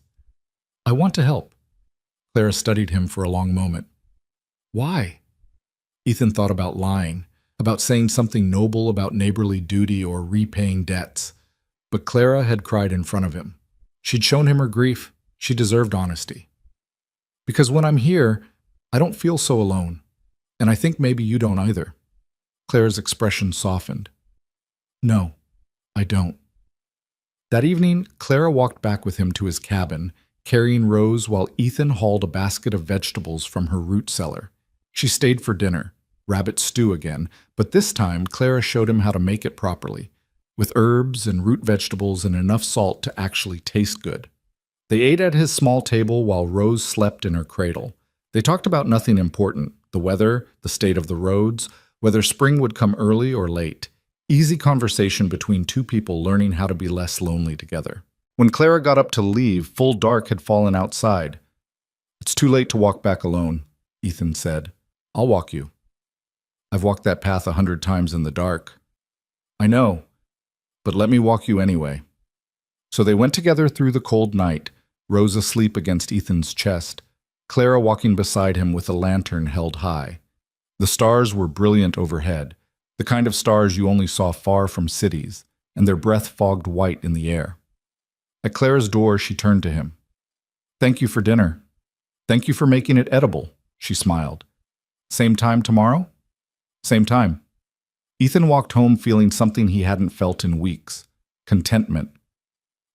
"I want to help." Clara studied him for a long moment. "Why?" Ethan thought about lying, about saying something noble about neighborly duty or repaying debts. But Clara had cried in front of him. She'd shown him her grief. She deserved honesty. "Because when I'm here, I don't feel so alone. And I think maybe you don't either." Clara's expression softened. "No, I don't." That evening, Clara walked back with him to his cabin, carrying Rose while Ethan hauled a basket of vegetables from her root cellar. She stayed for dinner. rabbit stew again, but this time Clara showed him how to make it properly, with herbs and root vegetables and enough salt to actually taste good. They ate at his small table while Rose slept in her cradle. They talked about nothing important, the weather, the state of the roads, whether spring would come early or late. Easy conversation between two people learning how to be less lonely together. When Clara got up to leave, full dark had fallen outside. "It's too late to walk back alone," Ethan said. "I'll walk you. I've walked that path 100 times in the dark." "I know, but let me walk you anyway." So they went together through the cold night, Rose asleep against Ethan's chest, Clara walking beside him with a lantern held high. The stars were brilliant overhead, the kind of stars you only saw far from cities, and their breath fogged white in the air. At Clara's door, she turned to him. "Thank you for dinner. Thank you for making it edible," she smiled. "Same time tomorrow?" "Same time." Ethan walked home feeling something he hadn't felt in weeks: contentment.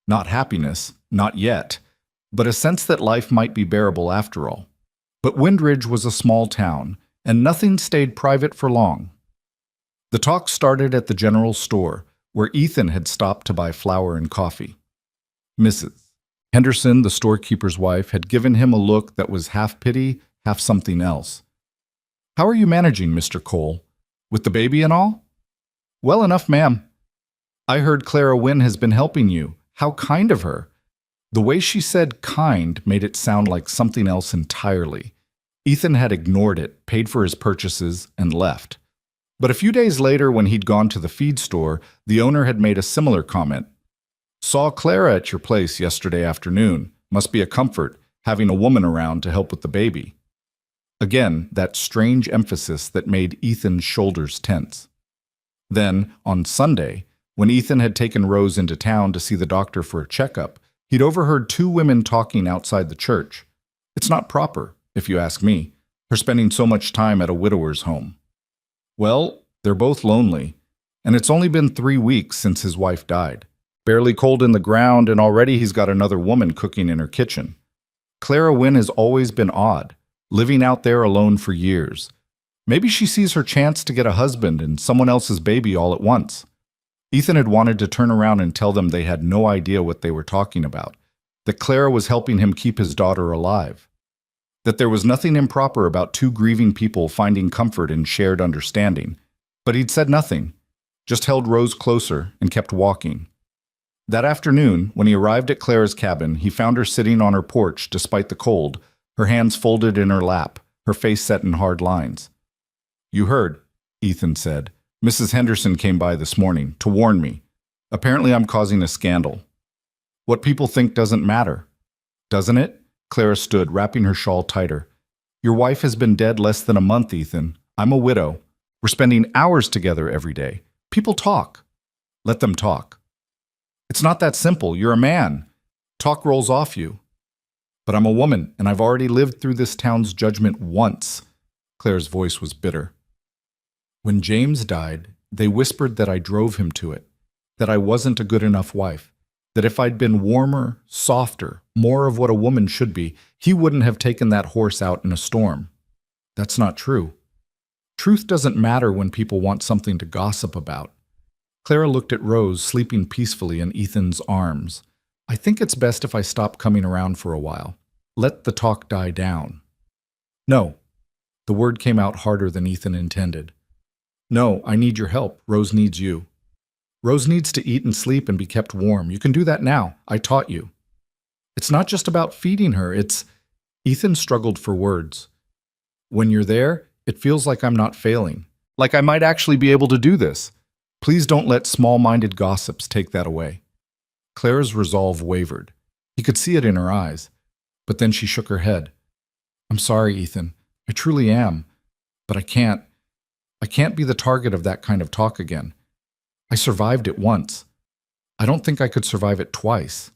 Not happiness, not yet, but a sense that life might be bearable after all. But Windridge was a small town, and nothing stayed private for long. The talk started at the general store, where Ethan had stopped to buy flour and coffee. Mrs. Henderson, the storekeeper's wife, had given him a look that was half pity, half something else. "How are you managing, Mr. Cole? With the baby and all?" "Well enough, ma'am." "I heard Clara Wynne has been helping you. How kind of her." The way she said kind made it sound like something else entirely. Ethan had ignored it, paid for his purchases, and left. But a few days later, when he'd gone to the feed store, the owner had made a similar comment. "Saw Clara at your place yesterday afternoon. Must be a comfort, having a woman around to help with the baby." Again, that strange emphasis that made Ethan's shoulders tense. Then, on Sunday, when Ethan had taken Rose into town to see the doctor for a checkup, he'd overheard two women talking outside the church. It's not proper, if you ask me, her spending so much time at a widower's home. Well, they're both lonely, and it's only been 3 weeks since his wife died. Barely cold in the ground, and already he's got another woman cooking in her kitchen. Clara Wynne has always been odd, living out there alone for years. Maybe she sees her chance to get a husband and someone else's baby all at once. Ethan had wanted to turn around and tell them they had no idea what they were talking about, that Clara was helping him keep his daughter alive, that there was nothing improper about two grieving people finding comfort in shared understanding. But he'd said nothing, just held Rose closer and kept walking. That afternoon, when he arrived at Clara's cabin, he found her sitting on her porch despite the cold, her hands folded in her lap, her face set in hard lines. "You heard," Ethan said. "Mrs. Henderson came by this morning to warn me. Apparently I'm causing a scandal. What people think doesn't matter. Doesn't it?" Clara stood, wrapping her shawl tighter. "Your wife has been dead less than a month, Ethan. I'm a widow. We're spending hours together every day. People talk. Let them talk. It's not that simple. You're a man. Talk rolls off you. But I'm a woman, and I've already lived through this town's judgment once." Clara's voice was bitter. "When James died, they whispered that I drove him to it, that I wasn't a good enough wife, that if I'd been warmer, softer, more of what a woman should be, he wouldn't have taken that horse out in a storm. That's not true. Truth doesn't matter when people want something to gossip about." Clara looked at Rose sleeping peacefully in Ethan's arms. "I think it's best if I stop coming around for a while. Let the talk die down." "No." The word came out harder than Ethan intended. "No, I need your help. Rose needs you. Rose needs to eat and sleep and be kept warm. You can do that now. I taught you. It's not just about feeding her. Ethan struggled for words. "When you're there, it feels like I'm not failing. Like I might actually be able to do this. Please don't let small-minded gossips take that away." Clara's resolve wavered. He could see it in her eyes. But then she shook her head. "I'm sorry, Ethan. I truly am. But I can't be the target of that kind of talk again. I survived it once. I don't think I could survive it twice."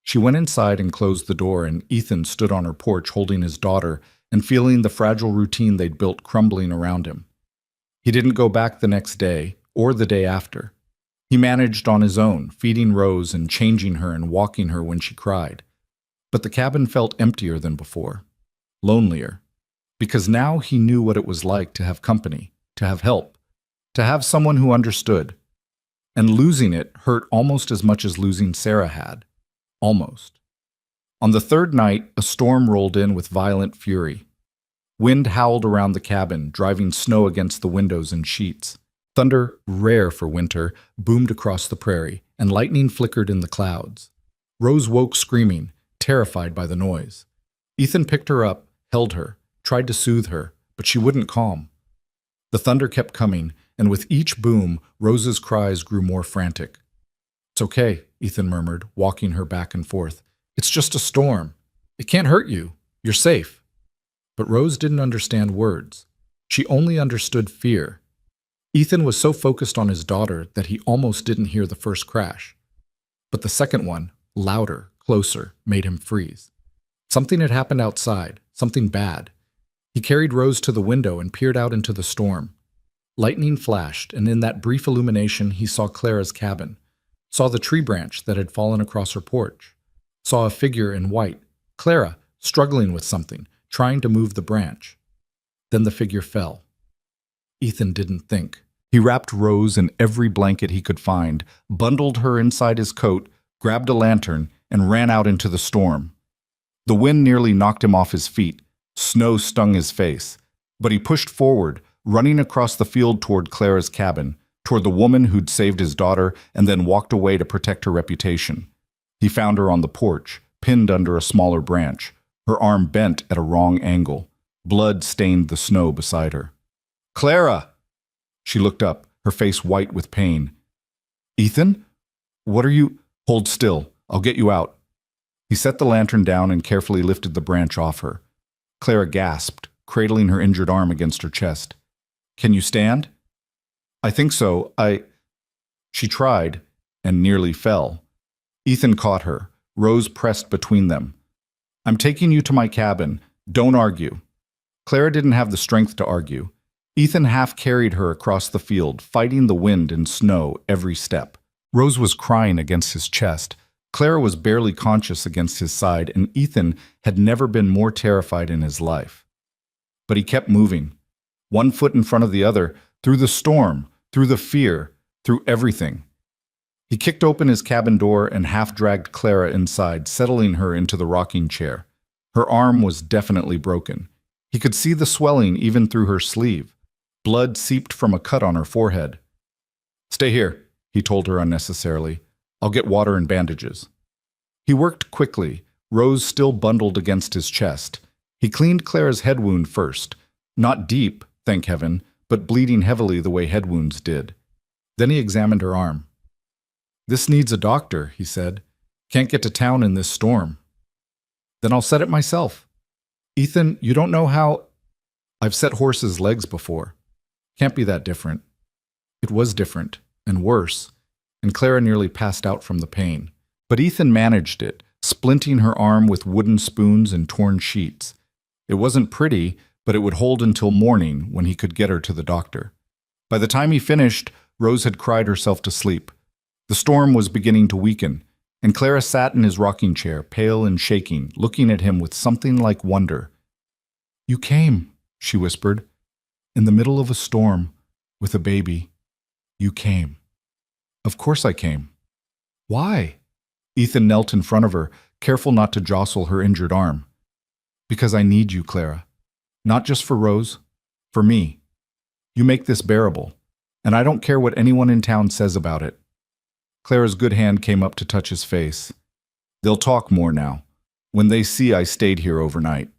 She went inside and closed the door, and Ethan stood on her porch holding his daughter and feeling the fragile routine they'd built crumbling around him. He didn't go back the next day or the day after. He managed on his own, feeding Rose and changing her and walking her when she cried. But the cabin felt emptier than before, lonelier. because now he knew what it was like to have company, to have help, to have someone who understood. And losing it hurt almost as much as losing Sarah had. Almost. On the third night, a storm rolled in with violent fury. Wind howled around the cabin, driving snow against the windows and sheets. Thunder, rare for winter, boomed across the prairie, and lightning flickered in the clouds. Rose woke screaming, terrified by the noise. Ethan picked her up, held her, tried to soothe her, but she wouldn't calm. The thunder kept coming, and with each boom, Rose's cries grew more frantic. "It's okay," Ethan murmured, walking her back and forth. "It's just a storm. It can't hurt you. You're safe." But Rose didn't understand words. She only understood fear. Ethan was so focused on his daughter that he almost didn't hear the first crash. But the second one, louder, closer, made him freeze. Something had happened outside, something bad. He carried Rose to the window and peered out into the storm. Lightning flashed, and in that brief illumination he saw Clara's cabin, saw the tree branch that had fallen across her porch, saw a figure in white, Clara, struggling with something, trying to move the branch. Then the figure fell. Ethan didn't think. He wrapped Rose in every blanket he could find, bundled her inside his coat, grabbed a lantern, and ran out into the storm. The wind nearly knocked him off his feet. Snow stung his face. But he pushed forward, running across the field toward Clara's cabin, toward the woman who'd saved his daughter and then walked away to protect her reputation. He found her on the porch, pinned under a smaller branch, her arm bent at a wrong angle. Blood stained the snow beside her. "Clara!" She looked up, her face white with pain. "Ethan? What are you—" "Hold still. I'll get you out." He set the lantern down and carefully lifted the branch off her. Clara gasped, cradling her injured arm against her chest. "Can you stand?" "I think so. She tried, and nearly fell. Ethan caught her. Rose pressed between them. "I'm taking you to my cabin. Don't argue." Clara didn't have the strength to argue. Ethan half carried her across the field, fighting the wind and snow every step. Rose was crying against his chest. Clara was barely conscious against his side, and Ethan had never been more terrified in his life. But he kept moving, one foot in front of the other, through the storm, through the fear, through everything. He kicked open his cabin door and half-dragged Clara inside, settling her into the rocking chair. Her arm was definitely broken. He could see the swelling even through her sleeve. Blood seeped from a cut on her forehead. "Stay here," he told her unnecessarily. "I'll get water and bandages." He worked quickly, Rose still bundled against his chest. He cleaned Clara's head wound first. Not deep, thank heaven, but bleeding heavily the way head wounds did. Then he examined her arm. "This needs a doctor," he said. "Can't get to town in this storm." "Then I'll set it myself." "Ethan, you don't know how—" "I've set horses' legs before. Can't be that different." It was different, and worse, and Clara nearly passed out from the pain. But Ethan managed it, splinting her arm with wooden spoons and torn sheets. It wasn't pretty, but it would hold until morning when he could get her to the doctor. By the time he finished, Rose had cried herself to sleep. The storm was beginning to weaken, and Clara sat in his rocking chair, pale and shaking, looking at him with something like wonder. "You came," she whispered. "In the middle of a storm, with a baby. You came." "Of course I came." "Why?" Ethan knelt in front of her, careful not to jostle her injured arm. "Because I need you, Clara. Not just for Rose, for me. You make this bearable, and I don't care what anyone in town says about it." Clara's good hand came up to touch his face. "They'll talk more now, when they see I stayed here overnight.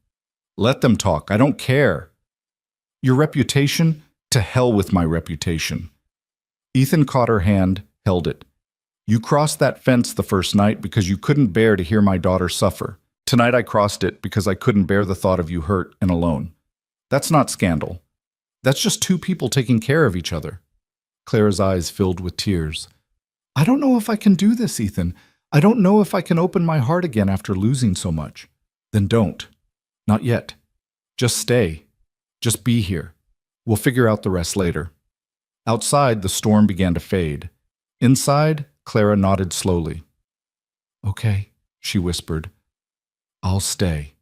Let them talk, I don't care. Your reputation? To hell with my reputation." Ethan caught her hand, held it. "You crossed that fence the first night because you couldn't bear to hear my daughter suffer. Tonight I crossed it because I couldn't bear the thought of you hurt and alone. That's not scandal. That's just two people taking care of each other." Clara's eyes filled with tears. "I don't know if I can do this, Ethan. I don't know if I can open my heart again after losing so much." "Then don't. Not yet. Just stay. Just be here. We'll figure out the rest later." Outside, the storm began to fade. Inside, Clara nodded slowly. "Okay," she whispered. "I'll stay."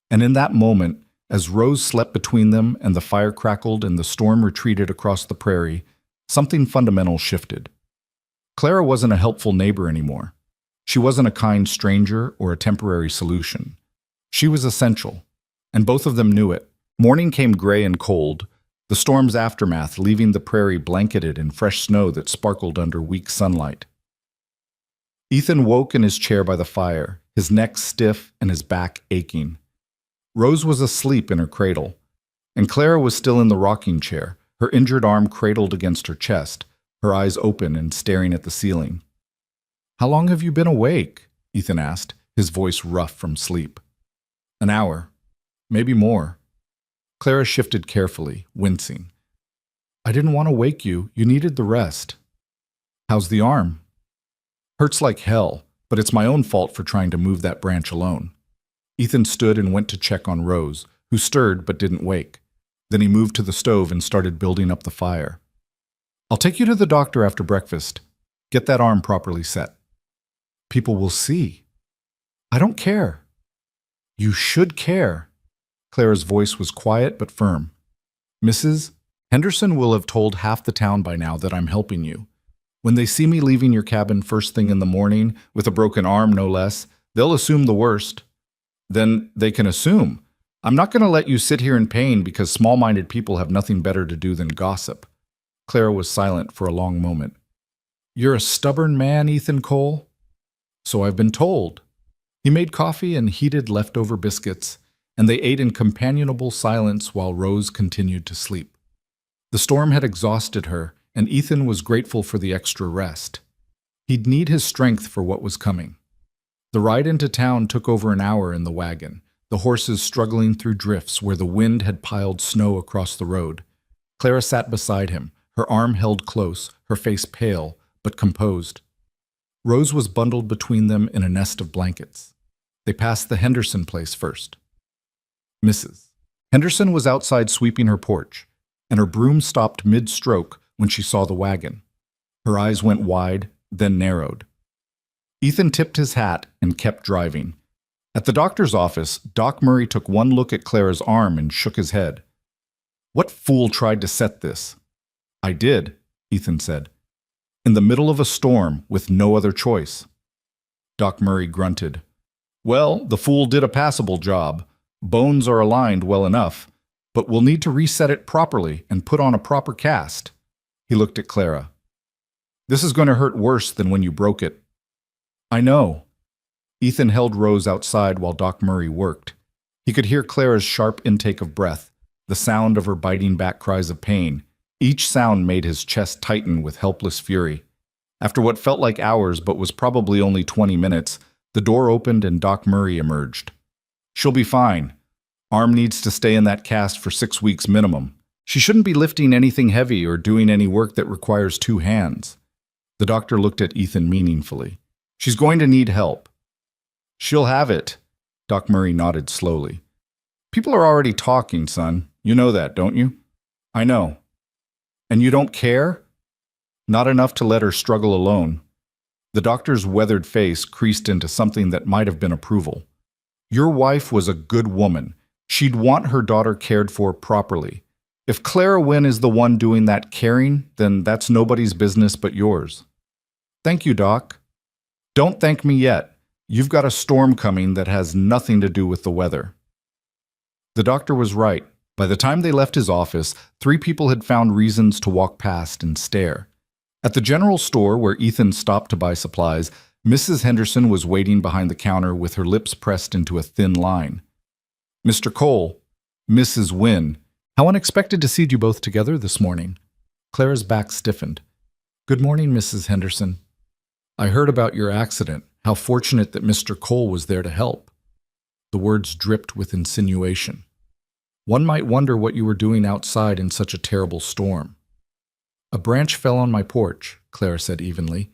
And in that moment, As Rose slept between them and the fire crackled and the storm retreated across the prairie, something fundamental shifted. Clara wasn't a helpful neighbor anymore. She wasn't a kind stranger or a temporary solution. She was essential, and both of them knew it. Morning came gray and cold, the storm's aftermath leaving the prairie blanketed in fresh snow that sparkled under weak sunlight. Ethan woke in his chair by the fire, his neck stiff and his back aching. Rose was asleep in her cradle, and Clara was still in the rocking chair, her injured arm cradled against her chest, her eyes open and staring at the ceiling. "How long have you been awake?" Ethan asked, his voice rough from sleep. "An hour. Maybe more." Clara shifted carefully, wincing. "I didn't want to wake you. You needed the rest." "How's the arm?" "Hurts like hell, but it's my own fault for trying to move that branch alone." Ethan stood and went to check on Rose, who stirred but didn't wake. Then he moved to the stove and started building up the fire. "I'll take you to the doctor after breakfast. Get that arm properly set." "People will see." "I don't care." "You should care." Clara's voice was quiet but firm. "Mrs. Henderson will have told half the town by now that I'm helping you. When they see me leaving your cabin first thing in the morning, with a broken arm no less, they'll assume the worst. Then they can assume. I'm not going to let you sit here in pain because small-minded people have nothing better to do than gossip." Clara was silent for a long moment. "You're a stubborn man, Ethan Cole?" "So I've been told." He made coffee and heated leftover biscuits, and they ate in companionable silence while Rose continued to sleep. The storm had exhausted her, and Ethan was grateful for the extra rest. He'd need his strength for what was coming. The ride into town took over an hour in the wagon, the horses struggling through drifts where the wind had piled snow across the road. Clara sat beside him, her arm held close, her face pale, but composed. Rose was bundled between them in a nest of blankets. They passed the Henderson place first. Mrs. Henderson was outside sweeping her porch, and her broom stopped mid-stroke when she saw the wagon. Her eyes went wide, then narrowed. Ethan tipped his hat and kept driving. At the doctor's office, Doc Murray took one look at Clara's arm and shook his head. "What fool tried to set this?" "I did," Ethan said. "In the middle of a storm, with no other choice." Doc Murray grunted. "Well, the fool did a passable job. Bones are aligned well enough, but we'll need to reset it properly and put on a proper cast." He looked at Clara. "This is going to hurt worse than when you broke it." "I know." Ethan held Rose outside while Doc Murray worked. He could hear Clara's sharp intake of breath, the sound of her biting back cries of pain. Each sound made his chest tighten with helpless fury. After what felt like hours but was probably only 20 minutes, the door opened and Doc Murray emerged. "She'll be fine. Arm needs to stay in that cast for 6 weeks minimum. She shouldn't be lifting anything heavy or doing any work that requires 2 hands." The doctor looked at Ethan meaningfully. "She's going to need help." "She'll have it." Doc Murray nodded slowly. "People are already talking, son. You know that, don't you?" "I know." "And you don't care?" "Not enough to let her struggle alone." The doctor's weathered face creased into something that might have been approval. "Your wife was a good woman. She'd want her daughter cared for properly. If Clara Wynne is the one doing that caring, then that's nobody's business but yours." "Thank you, Doc." "Don't thank me yet. You've got a storm coming that has nothing to do with the weather." The doctor was right. By the time they left his office, 3 people had found reasons to walk past and stare. At the general store where Ethan stopped to buy supplies, Mrs. Henderson was waiting behind the counter with her lips pressed into a thin line. "Mr. Cole, Mrs. Wynne, how unexpected to see you both together this morning." Clara's back stiffened. "Good morning, Mrs. Henderson. I heard about your accident. How fortunate that Mr. Cole was there to help." The words dripped with insinuation. "One might wonder what you were doing outside in such a terrible storm." "A branch fell on my porch," Clara said evenly.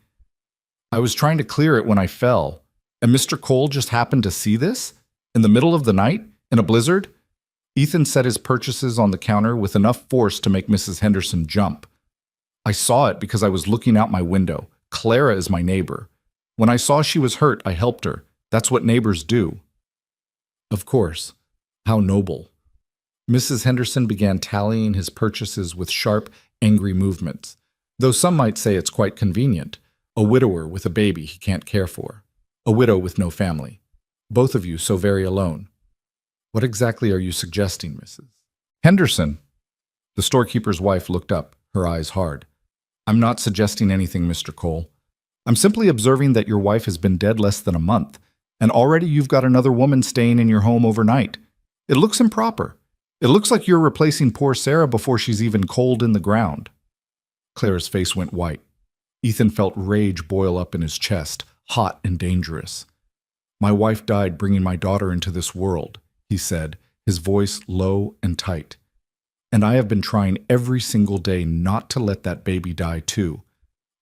"I was trying to clear it when I fell, and Mr. Cole just happened to see this? In the middle of the night? In a blizzard?" Ethan set his purchases on the counter with enough force to make Mrs. Henderson jump. "I saw it because I was looking out my window. Clara is my neighbor. When I saw she was hurt, I helped her. That's what neighbors do." "Of course. How noble." Mrs. Henderson began tallying his purchases with sharp, angry movements, though some might say it's quite convenient. A widower with a baby he can't care for. A widow with no family. Both of you so very alone. What exactly are you suggesting, Mrs. Henderson? The storekeeper's wife looked up, her eyes hard. I'm not suggesting anything, Mr. Cole. I'm simply observing that your wife has been dead less than a month, and already you've got another woman staying in your home overnight. It looks improper. It looks like you're replacing poor Sarah before she's even cold in the ground. Clara's face went white. Ethan felt rage boil up in his chest, hot and dangerous. My wife died bringing my daughter into this world, he said, his voice low and tight. And I have been trying every single day not to let that baby die too.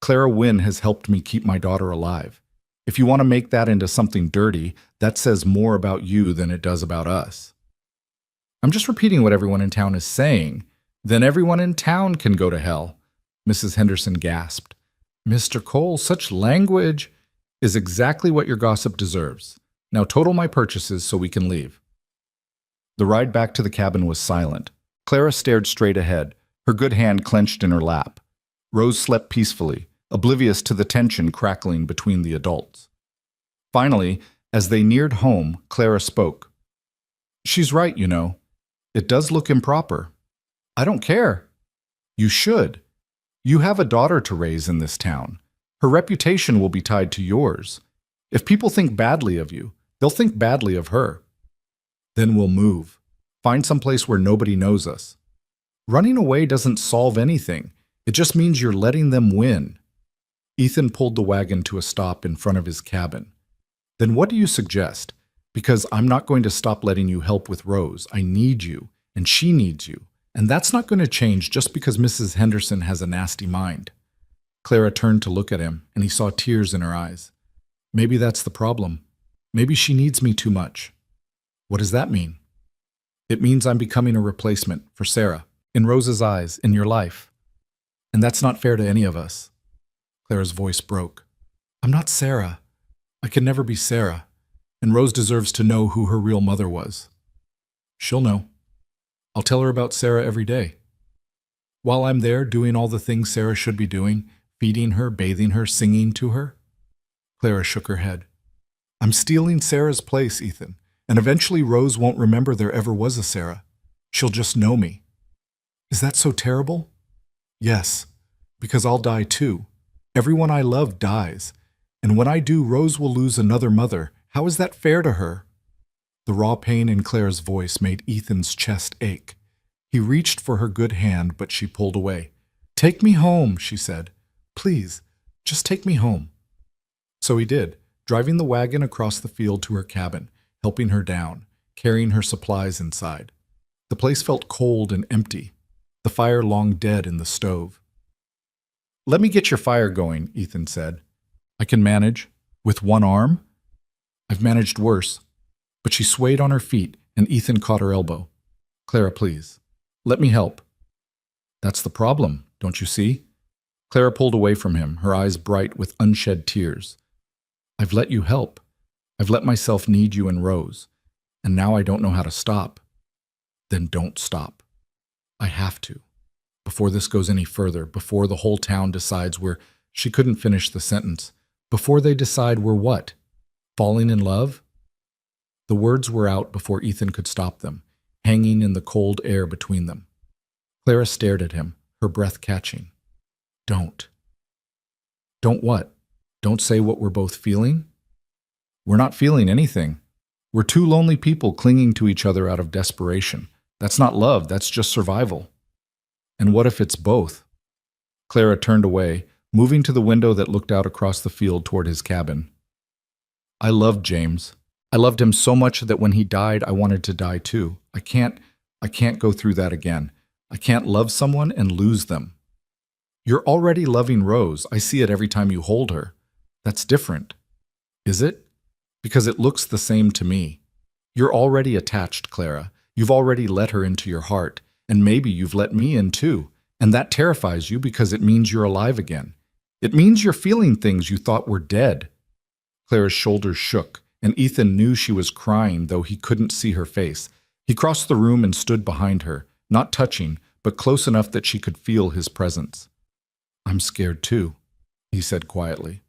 Clara Wynne has helped me keep my daughter alive. If you want to make that into something dirty, that says more about you than it does about us. I'm just repeating what everyone in town is saying. Then everyone in town can go to hell. Mrs. Henderson gasped. Mr. Cole, such language is exactly what your gossip deserves. Now total my purchases so we can leave. The ride back to the cabin was silent. Clara stared straight ahead, her good hand clenched in her lap. Rose slept peacefully, oblivious to the tension crackling between the adults. Finally, as they neared home, Clara spoke. She's right, you know. It does look improper. I don't care. You should. You have a daughter to raise in this town. Her reputation will be tied to yours. If people think badly of you, they'll think badly of her. Then we'll move. Find someplace where nobody knows us. Running away doesn't solve anything. It just means you're letting them win. Ethan pulled the wagon to a stop in front of his cabin. Then what do you suggest? Because I'm not going to stop letting you help with Rose. I need you, and she needs you. And that's not going to change just because Mrs. Henderson has a nasty mind. Clara turned to look at him, and he saw tears in her eyes. Maybe that's the problem. Maybe she needs me too much. What does that mean? It means I'm becoming a replacement for Sarah, in Rose's eyes, in your life. And that's not fair to any of us. Clara's voice broke. I'm not Sarah. I can never be Sarah. And Rose deserves to know who her real mother was. She'll know. I'll tell her about Sarah every day. While I'm there doing all the things Sarah should be doing, feeding her, bathing her, singing to her. Clara shook her head. I'm stealing Sarah's place, Ethan, and eventually Rose won't remember there ever was a Sarah. She'll just know me. Is that so terrible? Yes, because I'll die too. Everyone I love dies, and when I do, Rose will lose another mother. How is that fair to her? The raw pain in Clara's voice made Ethan's chest ache. He reached for her good hand, but she pulled away. Take me home, she said. Please, just take me home. So he did, driving the wagon across the field to her cabin, helping her down, carrying her supplies inside. The place felt cold and empty, the fire long dead in the stove. Let me get your fire going, Ethan said. I can manage. With one arm? I've managed worse. But she swayed on her feet, and Ethan caught her elbow. Clara, please. Let me help. That's the problem, don't you see? Clara pulled away from him, her eyes bright with unshed tears. I've let you help. I've let myself need you and Rose. And now I don't know how to stop. Then don't stop. I have to. Before this goes any further, before the whole town decides we're... She couldn't finish the sentence. Before they decide we're what? Falling in love? The words were out before Ethan could stop them, hanging in the cold air between them. Clara stared at him, her breath catching. Don't. Don't what? Don't say what we're both feeling? We're not feeling anything. We're two lonely people clinging to each other out of desperation. That's not love, that's just survival. And what if it's both? Clara turned away, moving to the window that looked out across the field toward his cabin. I loved James. I loved him so much that when he died, I wanted to die too. I can't go through that again. I can't love someone and lose them. You're already loving Rose. I see it every time you hold her. That's different. Is it? Because it looks the same to me. You're already attached, Clara. You've already let her into your heart, and maybe you've let me in too. And that terrifies you because it means you're alive again. It means you're feeling things you thought were dead. Clara's shoulders shook, and Ethan knew she was crying, though he couldn't see her face. He crossed the room and stood behind her, not touching, but close enough that she could feel his presence. "I'm scared too," he said quietly.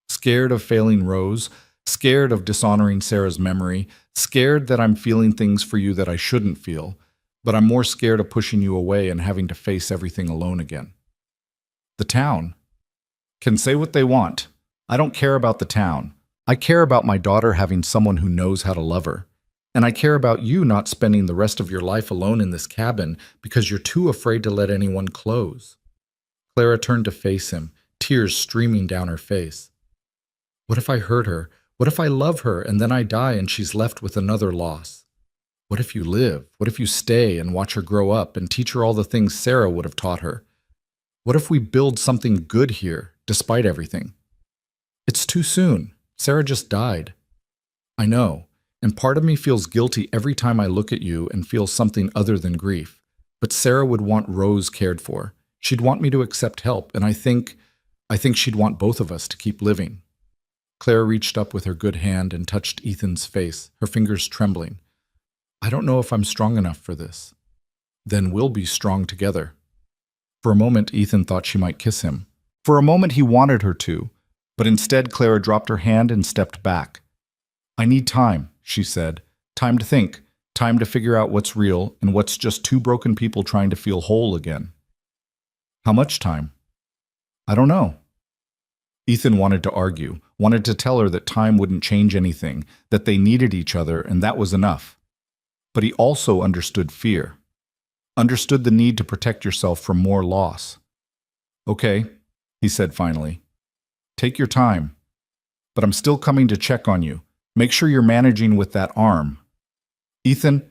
"Scared of failing Rose, scared of dishonoring Sarah's memory, scared that I'm feeling things for you that I shouldn't feel, but I'm more scared of pushing you away and having to face everything alone again. The town can say what they want. I don't care about the town. I care about my daughter having someone who knows how to love her. And I care about you not spending the rest of your life alone in this cabin because you're too afraid to let anyone close." Clara turned to face him, tears streaming down her face. "What if I hurt her? What if I love her and then I die and she's left with another loss? What if you live? What if you stay and watch her grow up and teach her all the things Sarah would have taught her? What if we build something good here, despite everything? It's too soon. Sarah just died. I know, and part of me feels guilty every time I look at you and feel something other than grief. But Sarah would want Rose cared for. She'd want me to accept help, and I think she'd want both of us to keep living." Clara reached up with her good hand and touched Ethan's face, her fingers trembling. "I don't know if I'm strong enough for this." "Then we'll be strong together." For a moment, Ethan thought she might kiss him. For a moment, he wanted her to, but instead Clara dropped her hand and stepped back. "I need time," she said. "Time to think, time to figure out what's real and what's just two broken people trying to feel whole again." "How much time?" "I don't know." Ethan wanted to argue, wanted to tell her that time wouldn't change anything, that they needed each other and that was enough. But he also understood fear. Understood the need to protect yourself from more loss. "Okay," he said finally. "Take your time. But I'm still coming to check on you. Make sure you're managing with that arm." "Ethan,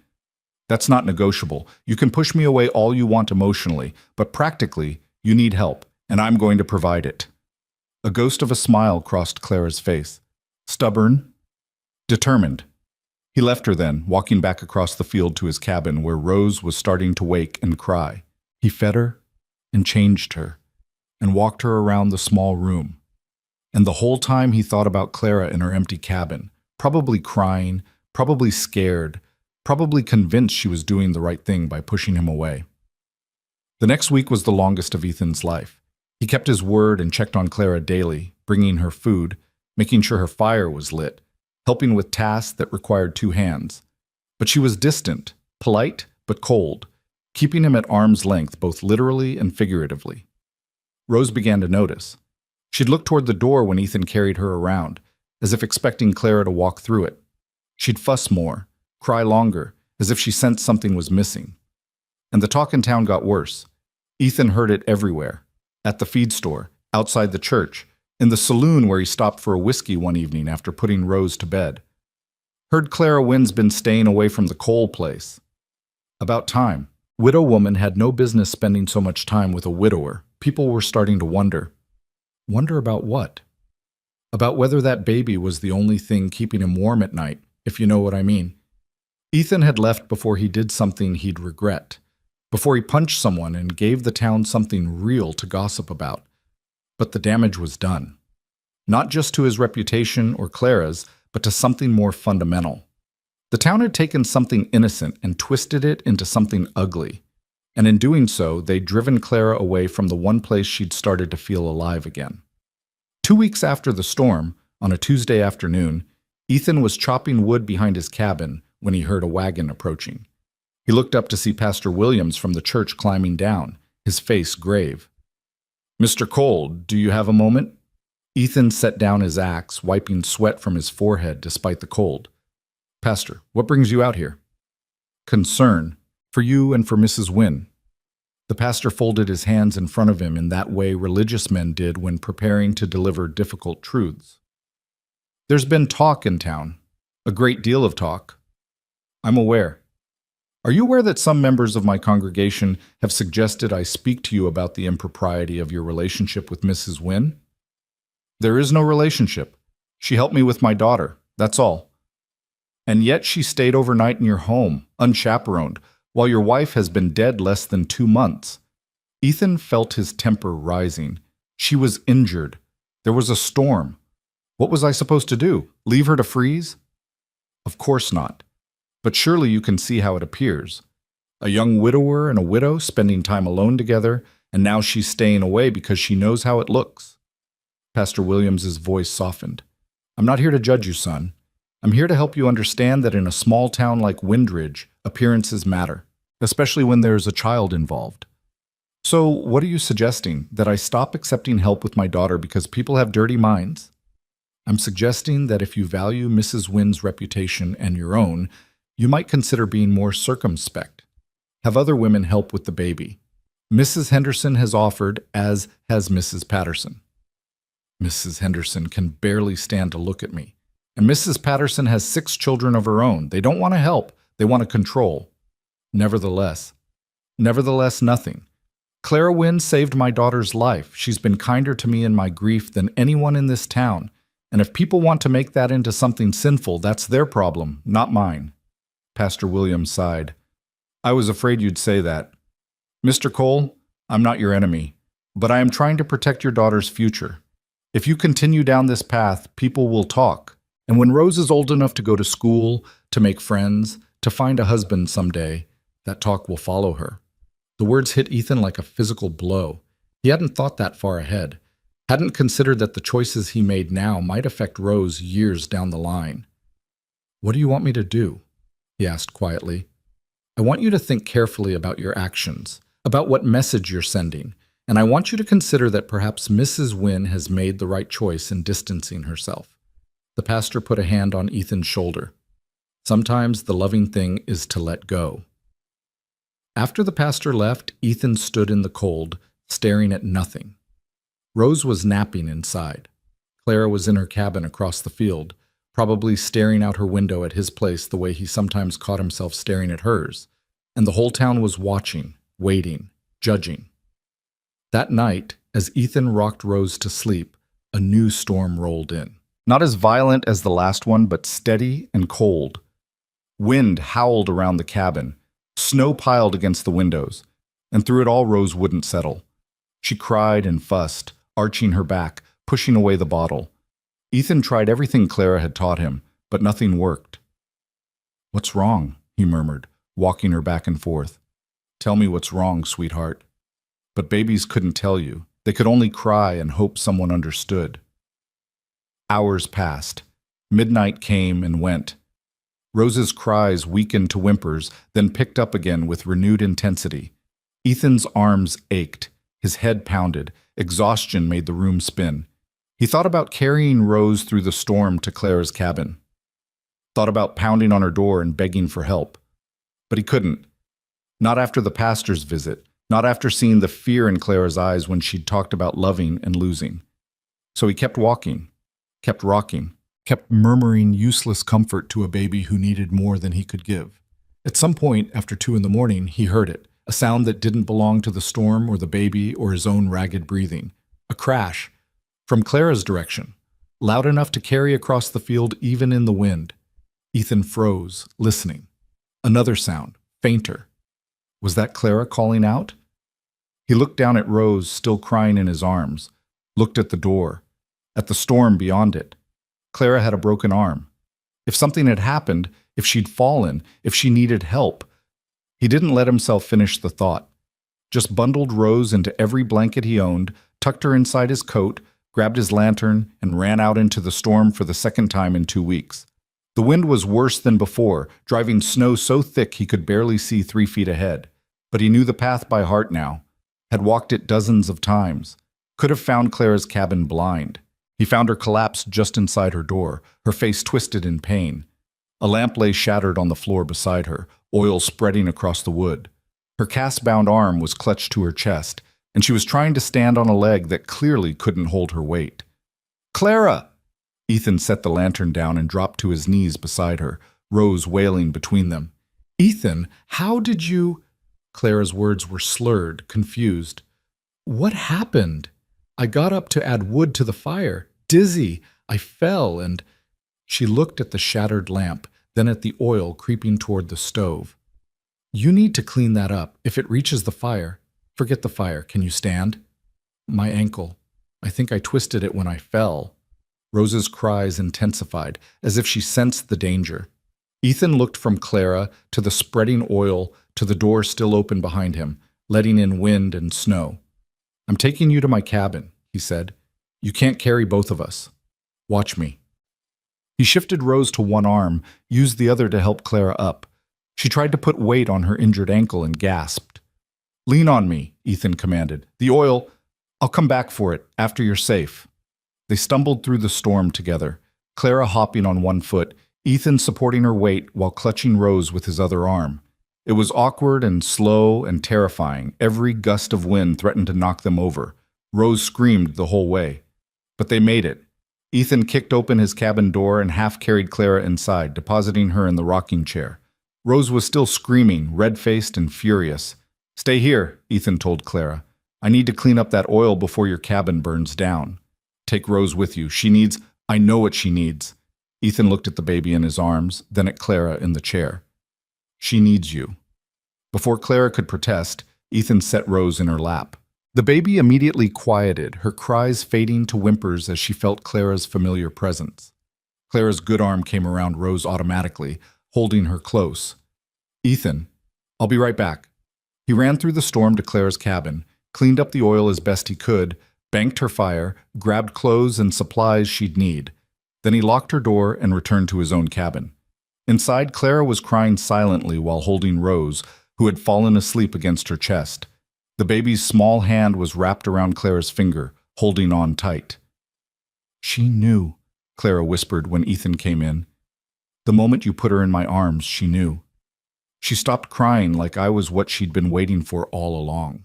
that's not negotiable. You can push me away all you want emotionally, but practically, you need help, and I'm going to provide it." A ghost of a smile crossed Clara's face. "Stubborn? Determined." He left her then, walking back across the field to his cabin where Rose was starting to wake and cry. He fed her and changed her and walked her around the small room. And the whole time he thought about Clara in her empty cabin, probably crying, probably scared, probably convinced she was doing the right thing by pushing him away. The next week was the longest of Ethan's life. He kept his word and checked on Clara daily, bringing her food, making sure her fire was lit, helping with tasks that required two hands. But she was distant, polite, but cold, keeping him at arm's length both literally and figuratively. Rose began to notice. She'd look toward the door when Ethan carried her around, as if expecting Clara to walk through it. She'd fuss more, cry longer, as if she sensed something was missing. And the talk in town got worse. Ethan heard it everywhere. At the feed store, outside the church, in the saloon where he stopped for a whiskey one evening after putting Rose to bed. Heard Clara Wynn's been staying away from the Cole place. About time. Widow woman had no business spending so much time with a widower. People were starting to wonder. Wonder about what? About whether that baby was the only thing keeping him warm at night, if you know what I mean. Ethan had left before he did something he'd regret. Before he punched someone and gave the town something real to gossip about. But the damage was done. Not just to his reputation or Clara's, but to something more fundamental. The town had taken something innocent and twisted it into something ugly. And in doing so, they'd driven Clara away from the one place she'd started to feel alive again. 2 weeks after the storm, on a Tuesday afternoon, Ethan was chopping wood behind his cabin when he heard a wagon approaching. He looked up to see Pastor Williams from the church climbing down, his face grave. "Mr. Cole, do you have a moment?" Ethan set down his axe, wiping sweat from his forehead despite the cold. "Pastor, what brings you out here?" "Concern. For you and for Mrs. Wynn." The pastor folded his hands in front of him in that way religious men did when preparing to deliver difficult truths. "There's been talk in town. A great deal of talk." "I'm aware. Are you aware that some members of my congregation have suggested I speak to you about the impropriety of your relationship with Mrs. Wynn?" "There is no relationship. She helped me with my daughter, that's all." "And yet she stayed overnight in your home, unchaperoned, while your wife has been dead less than 2 months." Ethan felt his temper rising. She was injured. There was a storm. What was I supposed to do? Leave her to freeze? Of course not. But surely you can see how it appears. A young widower and a widow spending time alone together, and now she's staying away because she knows how it looks. Pastor Williams's voice softened. I'm not here to judge you, son. I'm here to help you understand that in a small town like Windridge, appearances matter, especially when there's a child involved. So, what are you suggesting? That I stop accepting help with my daughter because people have dirty minds? I'm suggesting that if you value Mrs. Wynn's reputation and your own, you might consider being more circumspect. Have other women help with the baby. Mrs. Henderson has offered, as has Mrs. Patterson. Mrs. Henderson can barely stand to look at me. And Mrs. Patterson has 6 children of her own. They don't want to help. They want to control. Nevertheless, nothing. Clara Wynn saved my daughter's life. She's been kinder to me in my grief than anyone in this town. And if people want to make that into something sinful, that's their problem, not mine. Pastor Williams sighed. I was afraid you'd say that. Mr. Cole, I'm not your enemy, but I am trying to protect your daughter's future. If you continue down this path, people will talk. And when Rose is old enough to go to school, to make friends, to find a husband someday, that talk will follow her. The words hit Ethan like a physical blow. He hadn't thought that far ahead, hadn't considered that the choices he made now might affect Rose years down the line. What do you want me to do? He asked quietly. I want you to think carefully about your actions, about what message you're sending, and I want you to consider that perhaps Mrs. Wynn has made the right choice in distancing herself. The pastor put a hand on Ethan's shoulder. Sometimes the loving thing is to let go. After the pastor left, Ethan stood in the cold, staring at nothing. Rose was napping inside. Clara was in her cabin across the field, probably staring out her window at his place the way he sometimes caught himself staring at hers, and the whole town was watching, waiting, judging. That night, as Ethan rocked Rose to sleep, a new storm rolled in. Not as violent as the last one, but steady and cold. Wind howled around the cabin. Snow piled against the windows, and through it all Rose wouldn't settle. She cried and fussed, arching her back, pushing away the bottle. Ethan tried everything Clara had taught him, but nothing worked. What's wrong? He murmured, walking her back and forth. Tell me what's wrong, sweetheart. But babies couldn't tell you. They could only cry and hope someone understood. Hours passed. Midnight came and went. Rose's cries weakened to whimpers, then picked up again with renewed intensity. Ethan's arms ached. His head pounded. Exhaustion made the room spin. He thought about carrying Rose through the storm to Clara's cabin. Thought about pounding on her door and begging for help. But he couldn't. Not after the pastor's visit. Not after seeing the fear in Clara's eyes when she'd talked about loving and losing. So he kept walking, kept rocking, kept murmuring useless comfort to a baby who needed more than he could give. At some point, after 2 a.m, he heard it, a sound that didn't belong to the storm or the baby or his own ragged breathing. A crash, from Clara's direction, loud enough to carry across the field even in the wind. Ethan froze, listening. Another sound, fainter. Was that Clara calling out? He looked down at Rose, still crying in his arms, looked at the door, at the storm beyond it. Clara had a broken arm. If something had happened, if she'd fallen, if she needed help. He didn't let himself finish the thought. Just bundled Rose into every blanket he owned, tucked her inside his coat, grabbed his lantern, and ran out into the storm for the second time in 2 weeks. The wind was worse than before, driving snow so thick he could barely see 3 feet ahead. But he knew the path by heart now, had walked it dozens of times, could have found Clara's cabin blind. He found her collapsed just inside her door, her face twisted in pain. A lamp lay shattered on the floor beside her, oil spreading across the wood. Her cast-bound arm was clutched to her chest, and she was trying to stand on a leg that clearly couldn't hold her weight. Clara! Ethan set the lantern down and dropped to his knees beside her, Rose wailing between them. Ethan, how did you... Clara's words were slurred, confused. What happened? I got up to add wood to the fire. Dizzy. I fell and... She looked at the shattered lamp, then at the oil creeping toward the stove. You need to clean that up. If it reaches the fire... Forget the fire. Can you stand? My ankle. I think I twisted it when I fell. Rose's cries intensified, as if she sensed the danger. Ethan looked from Clara to the spreading oil to the door still open behind him, letting in wind and snow. "I'm taking you to my cabin," he said. "You can't carry both of us. Watch me." He shifted Rose to one arm, used the other to help Clara up. She tried to put weight on her injured ankle and gasped. "Lean on me," Ethan commanded. "The oil, I'll come back for it after you're safe." They stumbled through the storm together, Clara hopping on one foot, Ethan supporting her weight while clutching Rose with his other arm. It was awkward and slow and terrifying. Every gust of wind threatened to knock them over. Rose screamed the whole way. But they made it. Ethan kicked open his cabin door and half-carried Clara inside, depositing her in the rocking chair. Rose was still screaming, red-faced and furious. "Stay here," Ethan told Clara. "I need to clean up that oil before your cabin burns down. Take Rose with you. I know what she needs." Ethan looked at the baby in his arms, then at Clara in the chair. "She needs you." Before Clara could protest, Ethan set Rose in her lap. The baby immediately quieted, her cries fading to whimpers as she felt Clara's familiar presence. Clara's good arm came around Rose automatically, holding her close. "Ethan, I'll be right back." He ran through the storm to Clara's cabin, cleaned up the oil as best he could, banked her fire, grabbed clothes and supplies she'd need. Then he locked her door and returned to his own cabin. Inside, Clara was crying silently while holding Rose, who had fallen asleep against her chest. The baby's small hand was wrapped around Clara's finger, holding on tight. "She knew," Clara whispered when Ethan came in. "The moment you put her in my arms, she knew. She stopped crying like I was what she'd been waiting for all along."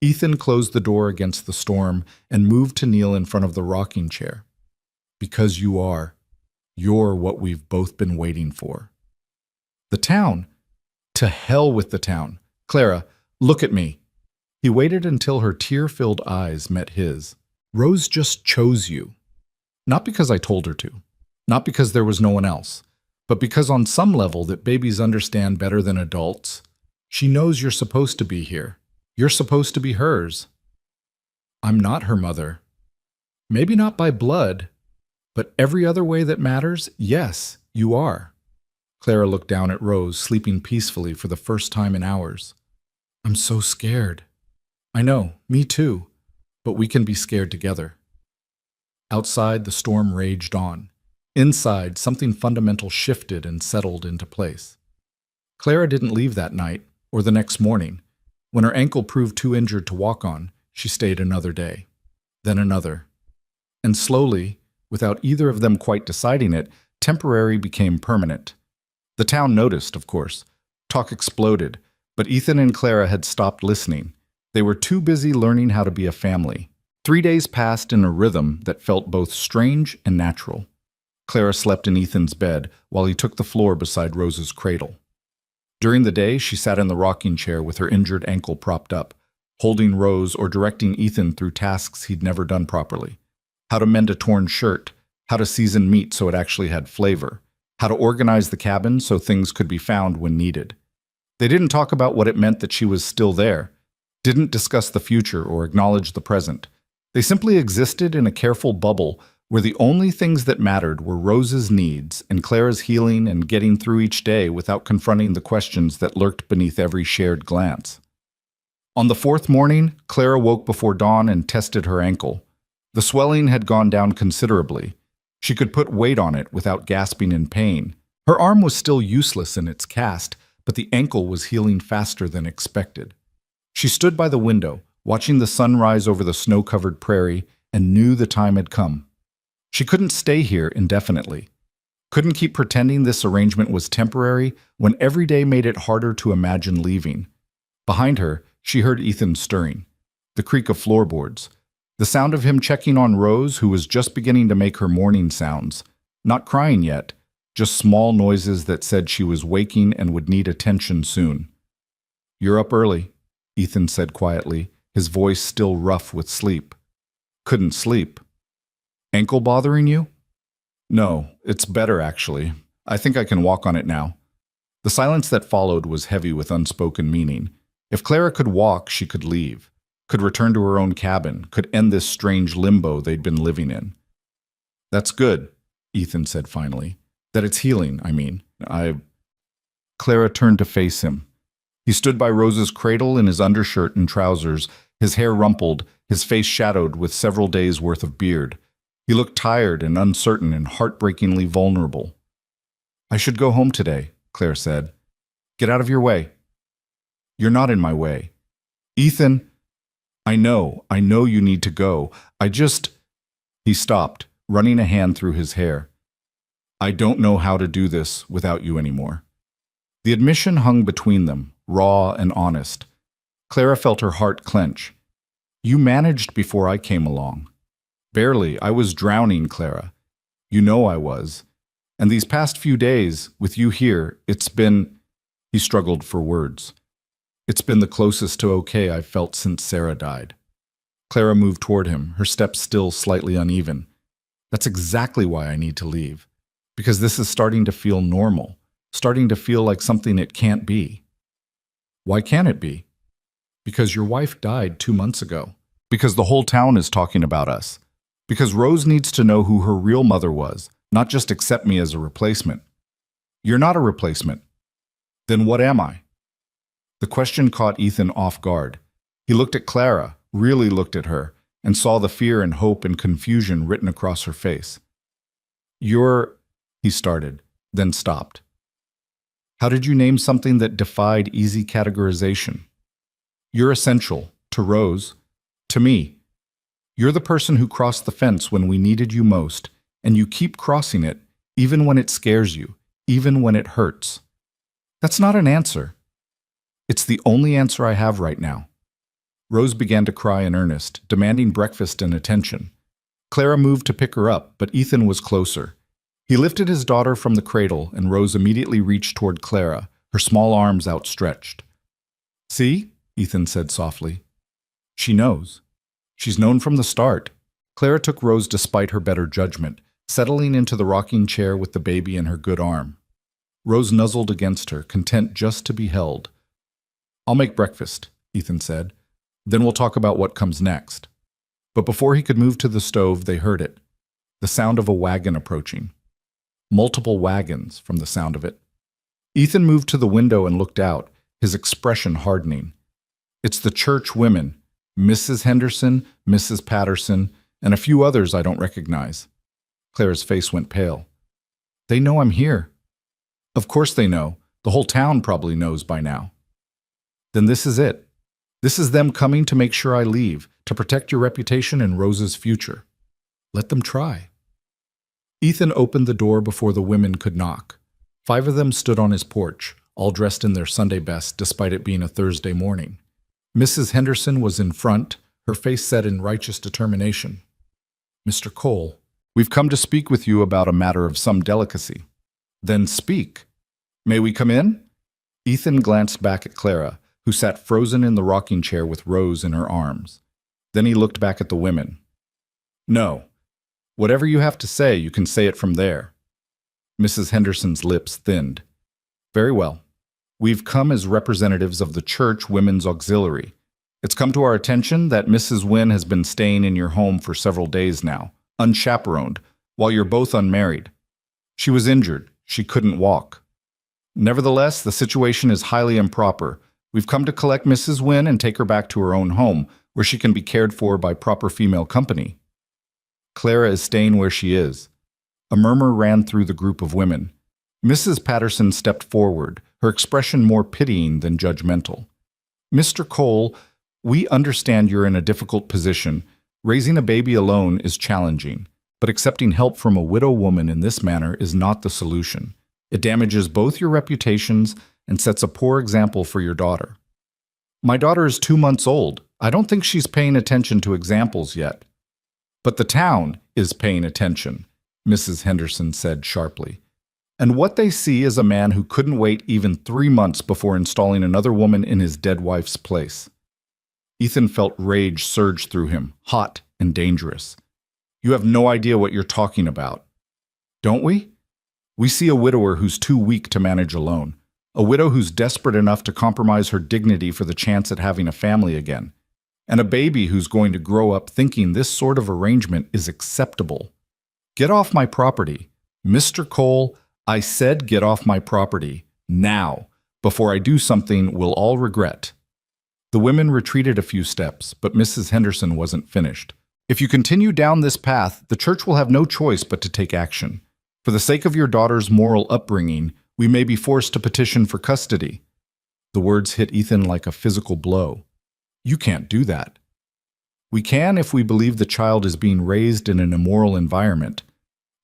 Ethan closed the door against the storm and moved to kneel in front of the rocking chair. "Because you are. You're what we've both been waiting for." "The town? To hell with the town. Clara, look at me." He waited until her tear-filled eyes met his. "Rose just chose you. Not because I told her to. Not because there was no one else. But because on some level that babies understand better than adults. She knows you're supposed to be here. You're supposed to be hers." "I'm not her mother. Maybe not by blood. But every other way that matters, yes, you are." Clara looked down at Rose, sleeping peacefully for the first time in hours. "I'm so scared." "I know, me too. But we can be scared together." Outside, the storm raged on. Inside, something fundamental shifted and settled into place. Clara didn't leave that night, or the next morning. When her ankle proved too injured to walk on, she stayed another day. Then another. And slowly, without either of them quite deciding it, temporary became permanent. The town noticed, of course. Talk exploded, but Ethan and Clara had stopped listening. They were too busy learning how to be a family. 3 days passed in a rhythm that felt both strange and natural. Clara slept in Ethan's bed while he took the floor beside Rose's cradle. During the day, she sat in the rocking chair with her injured ankle propped up, holding Rose or directing Ethan through tasks he'd never done properly. How to mend a torn shirt, how to season meat so it actually had flavor, how to organize the cabin so things could be found when needed. They didn't talk about what it meant that she was still there, didn't discuss the future or acknowledge the present. They simply existed in a careful bubble where the only things that mattered were Rose's needs and Clara's healing and getting through each day without confronting the questions that lurked beneath every shared glance. On the 4th morning, Clara woke before dawn and tested her ankle. The swelling had gone down considerably. She could put weight on it without gasping in pain. Her arm was still useless in its cast, but the ankle was healing faster than expected. She stood by the window, watching the sun rise over the snow-covered prairie, and knew the time had come. She couldn't stay here indefinitely. Couldn't keep pretending this arrangement was temporary when every day made it harder to imagine leaving. Behind her, she heard Ethan stirring. The creak of floorboards. The sound of him checking on Rose, who was just beginning to make her morning sounds. Not crying yet, just small noises that said she was waking and would need attention soon. "You're up early," Ethan said quietly, his voice still rough with sleep. "Couldn't sleep. Ankle bothering you?" "No, it's better actually. I think I can walk on it now." The silence that followed was heavy with unspoken meaning. If Clara could walk, she could leave, could return to her own cabin, could end this strange limbo they'd been living in. "That's good," Ethan said finally. "That it's healing, I mean. I... Clara turned to face him. He stood by Rose's cradle in his undershirt and trousers, his hair rumpled, his face shadowed with several days' worth of beard. He looked tired and uncertain and heartbreakingly vulnerable. I should go home today, Claire said. Get out of your way. You're not in my way. Ethan, I know you need to go. He stopped, running a hand through his hair. I don't know how to do this without you anymore. The admission hung between them, raw and honest. Clara felt her heart clench. You managed before I came along. Barely, I was drowning, Clara. You know I was. And these past few days, with you here, it's been... He struggled for words. It's been the closest to okay I've felt since Sarah died. Clara moved toward him, her steps still slightly uneven. That's exactly why I need to leave. Because this is starting to feel normal, starting to feel like something it can't be. Why can't it be? Because your wife died 2 months ago. Because the whole town is talking about us. Because Rose needs to know who her real mother was, not just accept me as a replacement. You're not a replacement. Then what am I? The question caught Ethan off guard. He looked at Clara, really looked at her, and saw the fear and hope and confusion written across her face. He started, then stopped. How did you name something that defied easy categorization? You're essential, to Rose, to me. You're the person who crossed the fence when we needed you most, and you keep crossing it, even when it scares you, even when it hurts. That's not an answer. It's the only answer I have right now. Rose began to cry in earnest, demanding breakfast and attention. Clara moved to pick her up, but Ethan was closer. He lifted his daughter from the cradle, and Rose immediately reached toward Clara, her small arms outstretched. See? Ethan said softly. She knows. She's known from the start. Clara took Rose despite her better judgment, settling into the rocking chair with the baby in her good arm. Rose nuzzled against her, content just to be held. I'll make breakfast, Ethan said. Then we'll talk about what comes next. But before he could move to the stove, they heard it. The sound of a wagon approaching. Multiple wagons, from the sound of it. Ethan moved to the window and looked out, his expression hardening. It's the church women, Mrs. Henderson, Mrs. Patterson, and a few others I don't recognize. Clara's face went pale. They know I'm here. Of course they know. The whole town probably knows by now. Then this is it. This is them coming to make sure I leave, to protect your reputation and Rose's future. Let them try. Ethan opened the door before the women could knock. 5 of them stood on his porch, all dressed in their Sunday best despite it being a Thursday morning. Mrs. Henderson was in front, her face set in righteous determination. Mr. Cole, we've come to speak with you about a matter of some delicacy. Then speak. May we come in? Ethan glanced back at Clara, who sat frozen in the rocking chair with Rose in her arms. Then he looked back at the women. No. Whatever you have to say, you can say it from there. Mrs. Henderson's lips thinned. Very well. We've come as representatives of the Church Women's Auxiliary. It's come to our attention that Mrs. Wynne has been staying in your home for several days now, unchaperoned, while you're both unmarried. She was injured. She couldn't walk. Nevertheless, the situation is highly improper. We've come to collect Mrs. Wynne and take her back to her own home, where she can be cared for by proper female company. Clara is staying where she is. A murmur ran through the group of women. Mrs. Patterson stepped forward, her expression more pitying than judgmental. Mr. Cole, we understand you're in a difficult position. Raising a baby alone is challenging, but accepting help from a widow woman in this manner is not the solution. It damages both your reputations and sets a poor example for your daughter. My daughter is 2 months old. I don't think she's paying attention to examples yet. But the town is paying attention, Mrs. Henderson said sharply. And what they see is a man who couldn't wait even 3 months before installing another woman in his dead wife's place. Ethan felt rage surge through him, hot and dangerous. You have no idea what you're talking about. Don't we? We see a widower who's too weak to manage alone. A widow who's desperate enough to compromise her dignity for the chance at having a family again. And a baby who's going to grow up thinking this sort of arrangement is acceptable. Get off my property. Mr. Cole, I said get off my property, now, before I do something we'll all regret. The women retreated a few steps, but Mrs. Henderson wasn't finished. If you continue down this path, the church will have no choice but to take action. For the sake of your daughter's moral upbringing, we may be forced to petition for custody. The words hit Ethan like a physical blow. You can't do that. We can if we believe the child is being raised in an immoral environment.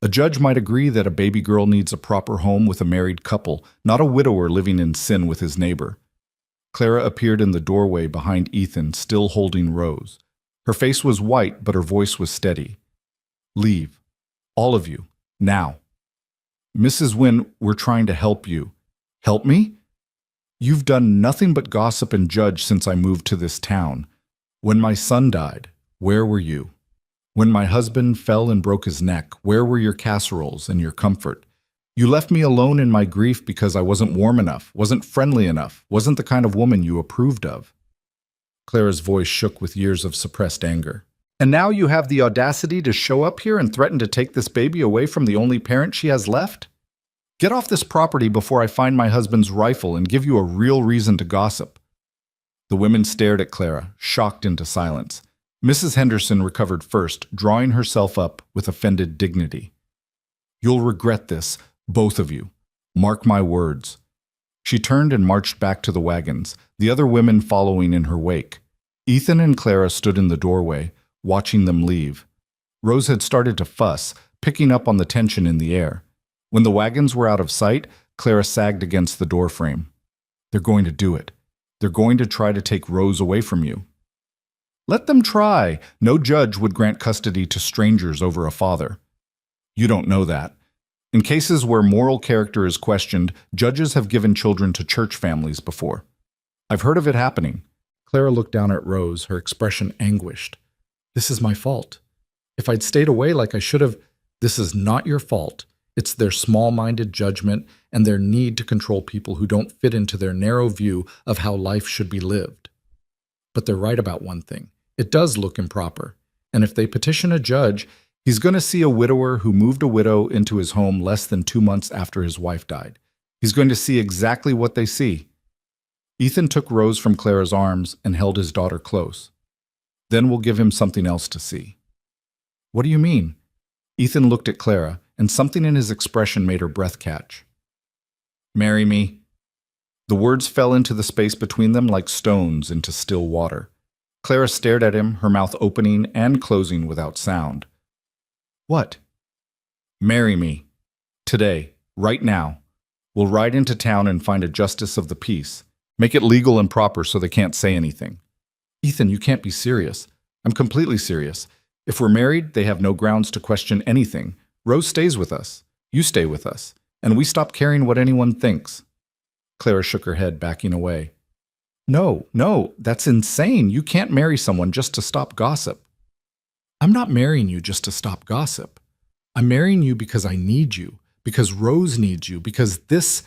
A judge might agree that a baby girl needs a proper home with a married couple, not a widower living in sin with his neighbor. Clara appeared in the doorway behind Ethan, still holding Rose. Her face was white, but her voice was steady. Leave. All of you. Now. Mrs. Wynne, we're trying to help you. Help me? You've done nothing but gossip and judge since I moved to this town. When my son died, where were you? When my husband fell and broke his neck, where were your casseroles and your comfort? You left me alone in my grief because I wasn't warm enough, wasn't friendly enough, wasn't the kind of woman you approved of. Clara's voice shook with years of suppressed anger. And now you have the audacity to show up here and threaten to take this baby away from the only parent she has left? Get off this property before I find my husband's rifle and give you a real reason to gossip. The women stared at Clara, shocked into silence. Mrs. Henderson recovered first, drawing herself up with offended dignity. You'll regret this, both of you. Mark my words. She turned and marched back to the wagons, the other women following in her wake. Ethan and Clara stood in the doorway, watching them leave. Rose had started to fuss, picking up on the tension in the air. When the wagons were out of sight, Clara sagged against the doorframe. They're going to do it. They're going to try to take Rose away from you. Let them try. No judge would grant custody to strangers over a father. You don't know that. In cases where moral character is questioned, judges have given children to church families before. I've heard of it happening. Clara looked down at Rose, her expression anguished. This is my fault. If I'd stayed away like I should have, this is not your fault. It's their small-minded judgment and their need to control people who don't fit into their narrow view of how life should be lived. But they're right about one thing. It does look improper. And if they petition a judge, he's going to see a widower who moved a widow into his home less than 2 months after his wife died. He's going to see exactly what they see. Ethan took Rose from Clara's arms and held his daughter close. Then we'll give him something else to see. What do you mean? Ethan looked at Clara, and something in his expression made her breath catch. Marry me. The words fell into the space between them like stones into still water. Clara stared at him, her mouth opening and closing without sound. What? Marry me. Today, right now. We'll ride into town and find a justice of the peace. Make it legal and proper so they can't say anything. Ethan, you can't be serious. I'm completely serious. If we're married, they have no grounds to question anything. Rose stays with us. You stay with us. And we stop caring what anyone thinks. Clara shook her head, backing away. No, that's insane. You can't marry someone just to stop gossip. I'm not marrying you just to stop gossip. I'm marrying you because I need you, because Rose needs you, because this,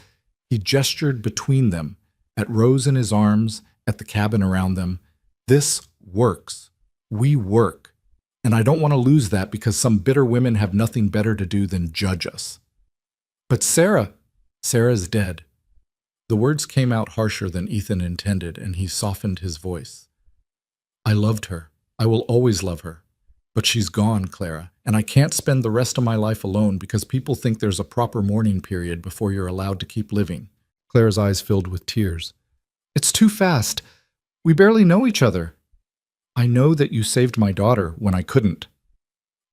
he gestured between them, at Rose in his arms, at the cabin around them. This works. We work. And I don't want to lose that because some bitter women have nothing better to do than judge us. But Sarah's dead. The words came out harsher than Ethan intended, and he softened his voice. I loved her. I will always love her. But she's gone, Clara, and I can't spend the rest of my life alone because people think there's a proper mourning period before you're allowed to keep living. Clara's eyes filled with tears. It's too fast. We barely know each other. I know that you saved my daughter when I couldn't.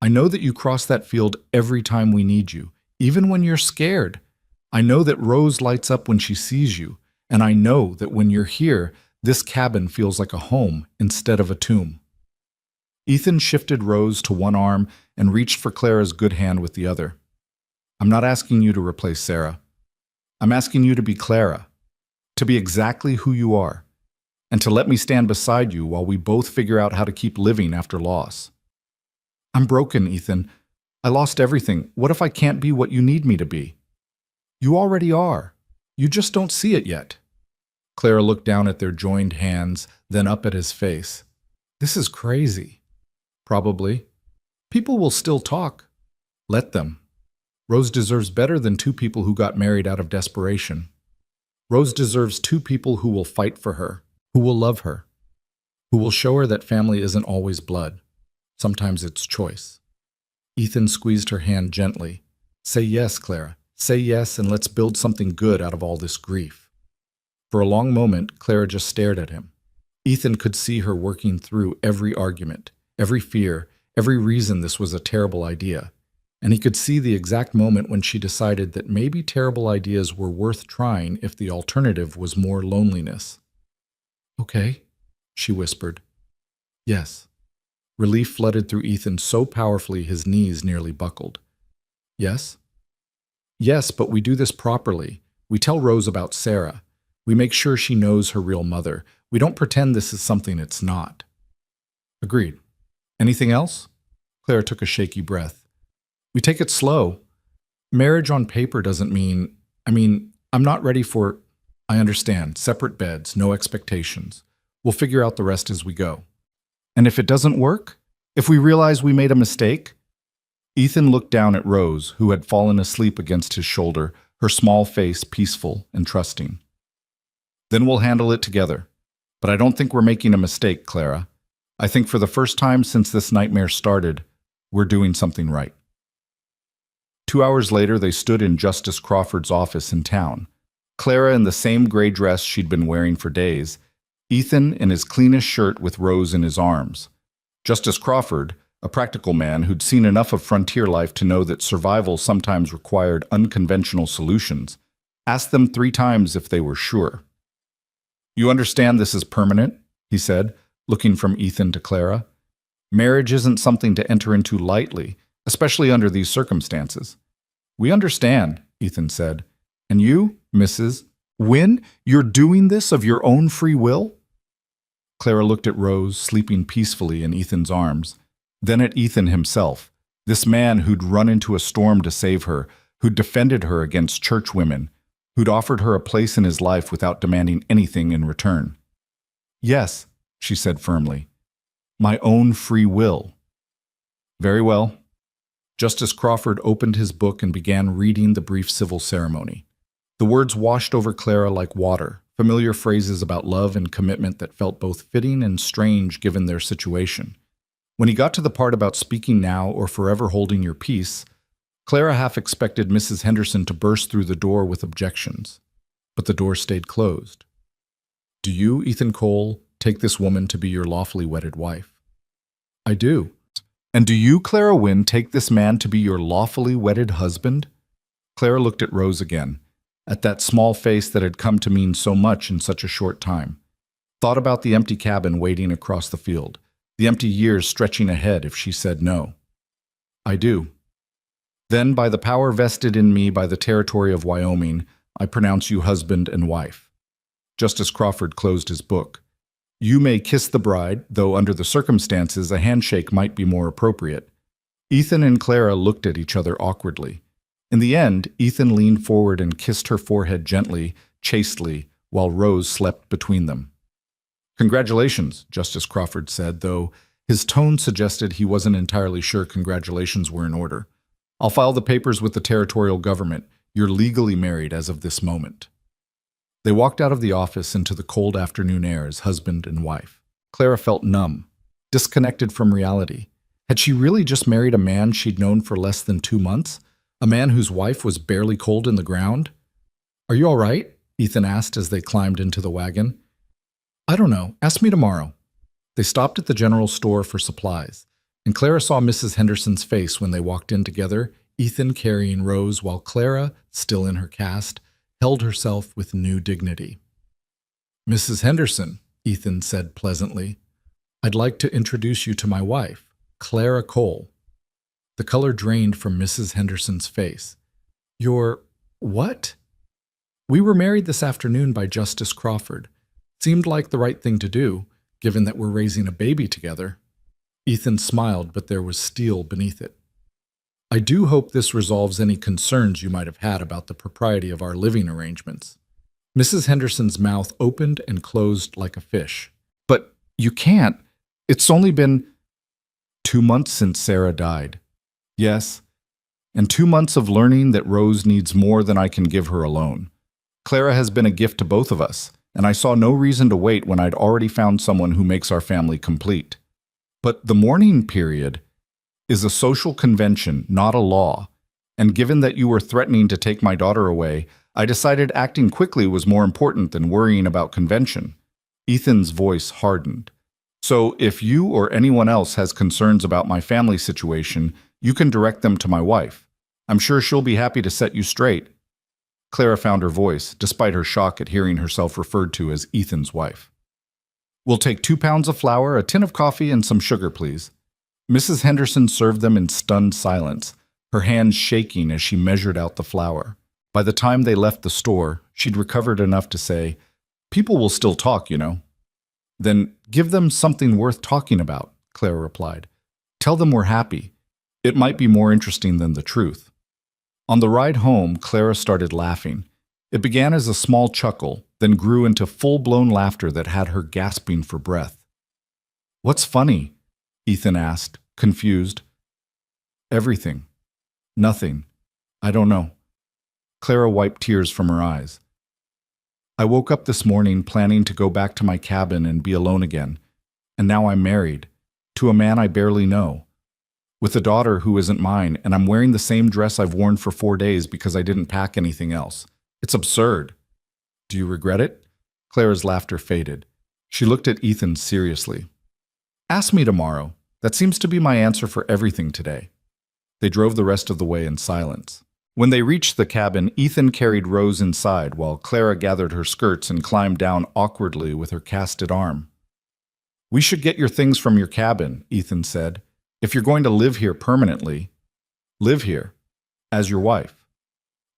I know that you cross that field every time we need you, even when you're scared. I know that Rose lights up when she sees you, and I know that when you're here, this cabin feels like a home instead of a tomb. Ethan shifted Rose to one arm and reached for Clara's good hand with the other. I'm not asking you to replace Sarah. I'm asking you to be Clara, to be exactly who you are, and to let me stand beside you while we both figure out how to keep living after loss. I'm broken, Ethan. I lost everything. What if I can't be what you need me to be? You already are. You just don't see it yet. Clara looked down at their joined hands, then up at his face. This is crazy. Probably. People will still talk. Let them. Rose deserves better than two people who got married out of desperation. Rose deserves two people who will fight for her, who will love her, who will show her that family isn't always blood. Sometimes it's choice. Ethan squeezed her hand gently. Say yes, Clara. Say yes, and let's build something good out of all this grief. For a long moment, Clara just stared at him. Ethan could see her working through every argument, every fear, every reason this was a terrible idea. And he could see the exact moment when she decided that maybe terrible ideas were worth trying if the alternative was more loneliness. Okay, she whispered. Yes. Relief flooded through Ethan so powerfully his knees nearly buckled. Yes? Yes, but we do this properly. We tell Rose about Sarah. We make sure she knows her real mother. We don't pretend this is something it's not. Agreed. Anything else? Clara took a shaky breath. We take it slow. Marriage on paper doesn't mean, I'm not ready for, I understand, separate beds, no expectations. We'll figure out the rest as we go. And if it doesn't work? If we realize we made a mistake? Ethan looked down at Rose, who had fallen asleep against his shoulder, her small face peaceful and trusting. Then we'll handle it together. But I don't think we're making a mistake, Clara. I think for the first time since this nightmare started, we're doing something right. 2 hours later, they stood in Justice Crawford's office in town. Clara in the same gray dress she'd been wearing for days, Ethan in his cleanest shirt with Rose in his arms. Justice Crawford, a practical man who'd seen enough of frontier life to know that survival sometimes required unconventional solutions, asked them 3 times if they were sure. You understand this is permanent, he said, looking from Ethan to Clara. Marriage isn't something to enter into lightly, especially under these circumstances. We understand, Ethan said. And you, Mrs. Wynne, you're doing this of your own free will? Clara looked at Rose, sleeping peacefully in Ethan's arms, then at Ethan himself, this man who'd run into a storm to save her, who'd defended her against churchwomen, who'd offered her a place in his life without demanding anything in return. Yes, she said firmly. My own free will. Very well. Justice Crawford opened his book and began reading the brief civil ceremony. The words washed over Clara like water, familiar phrases about love and commitment that felt both fitting and strange given their situation. When he got to the part about speaking now or forever holding your peace, Clara half expected Mrs. Henderson to burst through the door with objections. But the door stayed closed. Do you, Ethan Cole, take this woman to be your lawfully wedded wife? I do. And do you, Clara Wynne, take this man to be your lawfully wedded husband? Clara looked at Rose again, at that small face that had come to mean so much in such a short time. Thought about the empty cabin waiting across the field, the empty years stretching ahead if she said no. I do. Then, by the power vested in me by the territory of Wyoming, I pronounce you husband and wife. Justice Crawford closed his book. You may kiss the bride, though under the circumstances a handshake might be more appropriate. Ethan and Clara looked at each other awkwardly. In the end, Ethan leaned forward and kissed her forehead gently, chastely, while Rose slept between them. Congratulations, Justice Crawford said, though his tone suggested he wasn't entirely sure congratulations were in order. I'll file the papers with the territorial government. You're legally married as of this moment. They walked out of the office into the cold afternoon air as husband and wife. Clara felt numb, disconnected from reality. Had she really just married a man she'd known for less than 2 months? A man whose wife was barely cold in the ground? Are you all right? Ethan asked as they climbed into the wagon. I don't know. Ask me tomorrow. They stopped at the general store for supplies, and Clara saw Mrs. Henderson's face when they walked in together, Ethan carrying Rose while Clara, still in her cast, held herself with new dignity. Mrs. Henderson, Ethan said pleasantly, I'd like to introduce you to my wife, Clara Cole. The color drained from Mrs. Henderson's face. You're what? We were married this afternoon by Justice Crawford. Seemed like the right thing to do, given that we're raising a baby together. Ethan smiled, but there was steel beneath it. I do hope this resolves any concerns you might have had about the propriety of our living arrangements. Mrs. Henderson's mouth opened and closed like a fish. But you can't. It's only been 2 months since Sarah died. Yes, and 2 months of learning that Rose needs more than I can give her alone. Clara has been a gift to both of us, and I saw no reason to wait when I'd already found someone who makes our family complete. But the mourning period is a social convention, not a law, and given that you were threatening to take my daughter away, I decided acting quickly was more important than worrying about convention. Ethan's voice hardened. So if you or anyone else has concerns about my family situation, you can direct them to my wife. I'm sure she'll be happy to set you straight. Clara found her voice, despite her shock at hearing herself referred to as Ethan's wife. We'll take 2 pounds of flour, a tin of coffee, and some sugar, please. Mrs. Henderson served them in stunned silence, her hands shaking as she measured out the flour. By the time they left the store, she'd recovered enough to say, "People will still talk, you know." "Then give them something worth talking about," Clara replied. "Tell them we're happy. It might be more interesting than the truth." On the ride home, Clara started laughing. It began as a small chuckle, then grew into full-blown laughter that had her gasping for breath. "What's funny?" Ethan asked, confused. "Everything. Nothing. I don't know." Clara wiped tears from her eyes. "I woke up this morning planning to go back to my cabin and be alone again, and now I'm married, to a man I barely know, with a daughter who isn't mine, and I'm wearing the same dress I've worn for 4 days because I didn't pack anything else. It's absurd. Do you regret it?" Clara's laughter faded. She looked at Ethan seriously. "Ask me tomorrow. That seems to be my answer for everything today." They drove the rest of the way in silence. When they reached the cabin, Ethan carried Rose inside while Clara gathered her skirts and climbed down awkwardly with her casted arm. "We should get your things from your cabin," Ethan said. "If you're going to live here permanently, live here, as your wife."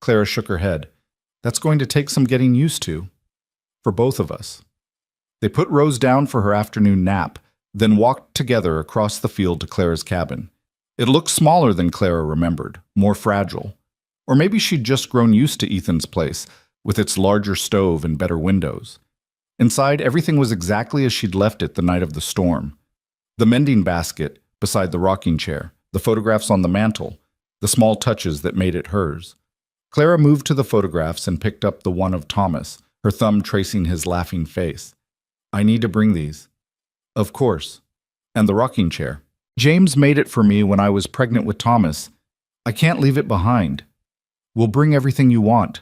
Clara shook her head. "That's going to take some getting used to, for both of us." They put Rose down for her afternoon nap, then walked together across the field to Clara's cabin. It looked smaller than Clara remembered, more fragile. Or maybe she'd just grown used to Ethan's place, with its larger stove and better windows. Inside, everything was exactly as she'd left it the night of the storm. The mending basket beside the rocking chair, the photographs on the mantel, the small touches that made it hers. Clara moved to the photographs and picked up the one of Thomas, her thumb tracing his laughing face. "I need to bring these." "Of course." "And the rocking chair. James made it for me when I was pregnant with Thomas. I can't leave it behind. We'll bring everything you want."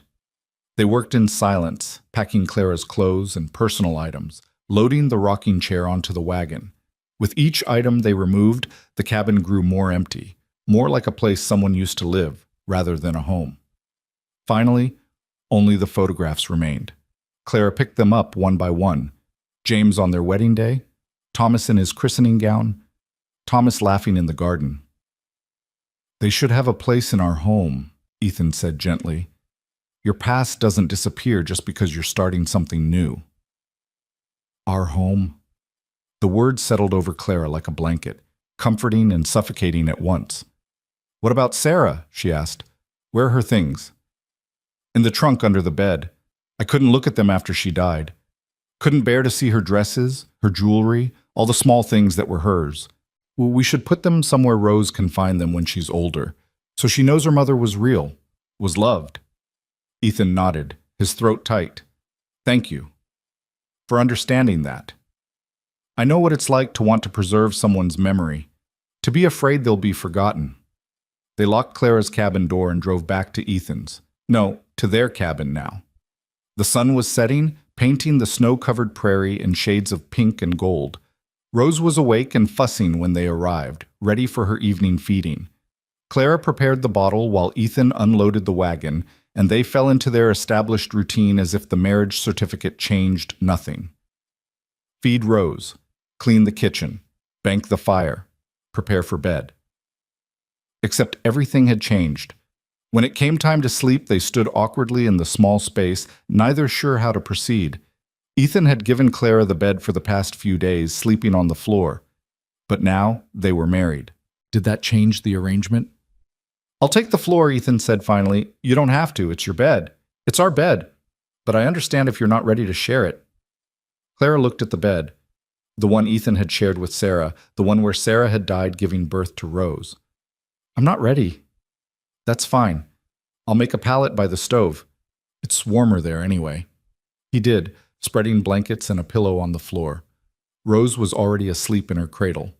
They worked in silence, packing Clara's clothes and personal items, loading the rocking chair onto the wagon. With each item they removed, the cabin grew more empty, more like a place someone used to live, rather than a home. Finally, only the photographs remained. Clara picked them up one by one. James on their wedding day, Thomas in his christening gown, Thomas laughing in the garden. "They should have a place in our home," Ethan said gently. "Your past doesn't disappear just because you're starting something new." "Our home." The word settled over Clara like a blanket, comforting and suffocating at once. "What about Sarah?" she asked. "Where are her things?" "In the trunk under the bed. I couldn't look at them after she died. Couldn't bear to see her dresses, her jewelry, all the small things that were hers. We should put them somewhere Rose can find them when she's older, so she knows her mother was real, was loved." Ethan nodded, his throat tight. "Thank you for understanding that. I know what it's like to want to preserve someone's memory, to be afraid they'll be forgotten." They locked Clara's cabin door and drove back to Ethan's. No, to their cabin now. The sun was setting, painting the snow-covered prairie in shades of pink and gold. Rose was awake and fussing when they arrived, ready for her evening feeding. Clara prepared the bottle while Ethan unloaded the wagon, and they fell into their established routine as if the marriage certificate changed nothing. Feed Rose, clean the kitchen, bank the fire, prepare for bed. Except everything had changed. When it came time to sleep, they stood awkwardly in the small space, neither sure how to proceed. Ethan had given Clara the bed for the past few days, sleeping on the floor. But now they were married. Did that change the arrangement? "I'll take the floor," Ethan said finally. "You don't have to. It's your bed. It's our bed. But I understand if you're not ready to share it." Clara looked at the bed, the one Ethan had shared with Sarah, the one where Sarah had died giving birth to Rose. "I'm not ready." That's fine. I'll make a pallet by the stove. It's warmer there anyway. He did, spreading blankets and a pillow on the floor. Rose was already asleep in her cradle.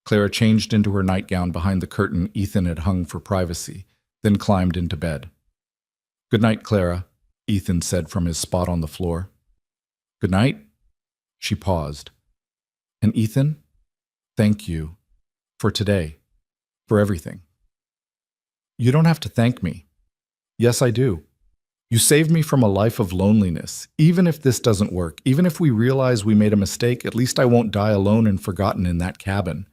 Clara changed into her nightgown behind the curtain Ethan had hung for privacy, then climbed into bed. "Good night, Clara," Ethan said from his spot on the floor. "Good night." She paused. "And Ethan, thank you for today, for everything." "You don't have to thank me." "Yes, I do. You saved me from a life of loneliness. Even if this doesn't work, even if we realize we made a mistake, at least I won't die alone and forgotten in that cabin.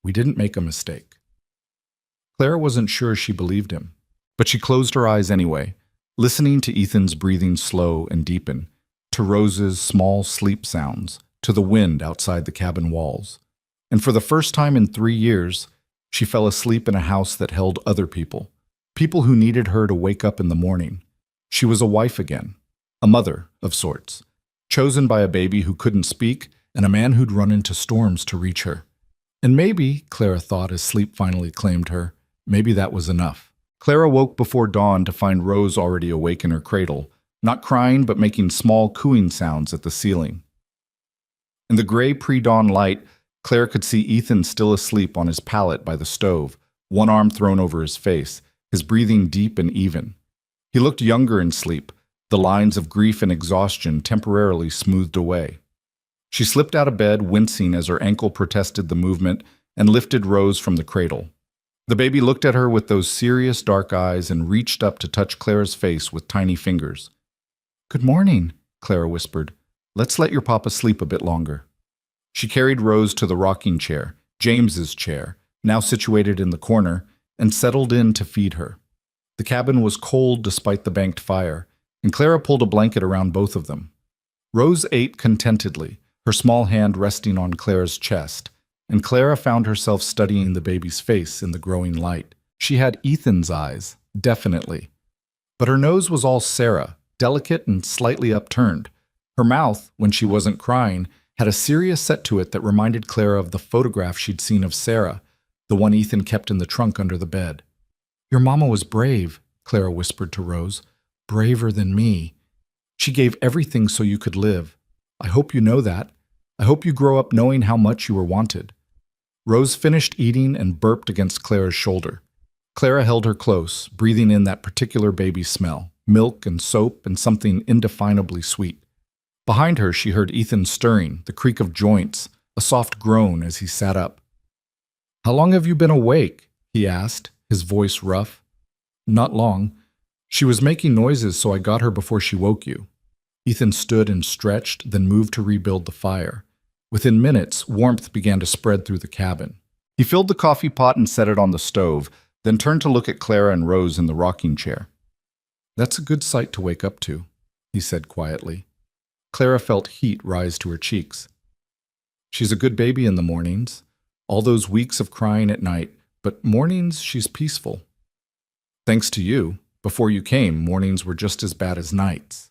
We didn't make a mistake." Clara wasn't sure she believed him, but she closed her eyes anyway, listening to Ethan's breathing slow and deepen, to Rose's small sleep sounds, to the wind outside the cabin walls. And for the first time in 3 years, she fell asleep in a house that held other people, people who needed her to wake up in the morning. She was a wife again, a mother of sorts, chosen by a baby who couldn't speak and a man who'd run into storms to reach her. And maybe, Clara thought as sleep finally claimed her, maybe that was enough. Clara woke before dawn to find Rose already awake in her cradle, not crying but making small cooing sounds at the ceiling. In the gray pre-dawn light, Clara could see Ethan still asleep on his pallet by the stove, one arm thrown over his face, his breathing deep and even. He looked younger in sleep, the lines of grief and exhaustion temporarily smoothed away. She slipped out of bed, wincing as her ankle protested the movement, and lifted Rose from the cradle. The baby looked at her with those serious dark eyes and reached up to touch Clara's face with tiny fingers. "Good morning," Clara whispered. "Let's let your papa sleep a bit longer." She carried Rose to the rocking chair, James's chair, now situated in the corner, and settled in to feed her. The cabin was cold despite the banked fire, and Clara pulled a blanket around both of them. Rose ate contentedly, her small hand resting on Clara's chest, and Clara found herself studying the baby's face in the growing light. She had Ethan's eyes, definitely. But her nose was all Sarah, delicate and slightly upturned. Her mouth, when she wasn't crying, had a serious set to it that reminded Clara of the photograph she'd seen of Sarah, the one Ethan kept in the trunk under the bed. "Your mama was brave," Clara whispered to Rose. "Braver than me. She gave everything so you could live. I hope you know that. I hope you grow up knowing how much you were wanted." Rose finished eating and burped against Clara's shoulder. Clara held her close, breathing in that particular baby smell, milk and soap and something indefinably sweet. Behind her, she heard Ethan stirring, the creak of joints, a soft groan as he sat up. "How long have you been awake?" he asked, his voice rough. "Not long. She was making noises, so I got her before she woke you." Ethan stood and stretched, then moved to rebuild the fire. Within minutes, warmth began to spread through the cabin. He filled the coffee pot and set it on the stove, then turned to look at Clara and Rose in the rocking chair. "That's a good sight to wake up to," he said quietly. Clara felt heat rise to her cheeks. "She's a good baby in the mornings, all those weeks of crying at night, but mornings she's peaceful. Thanks to you, before you came, mornings were just as bad as nights."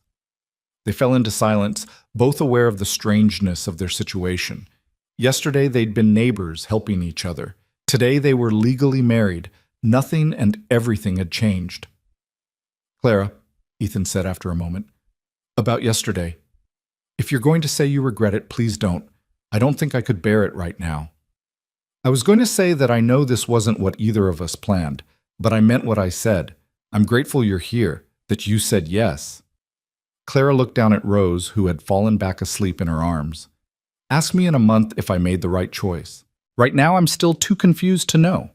They fell into silence, both aware of the strangeness of their situation. Yesterday they'd been neighbors helping each other. Today they were legally married. Nothing and everything had changed. "Clara," Ethan said after a moment, "about yesterday. If you're going to say you regret it, please don't. I don't think I could bear it right now. I was going to say that I know this wasn't what either of us planned, but I meant what I said. I'm grateful you're here, that you said yes." Clara looked down at Rose, who had fallen back asleep in her arms. "Ask me in a month if I made the right choice. Right now I'm still too confused to know."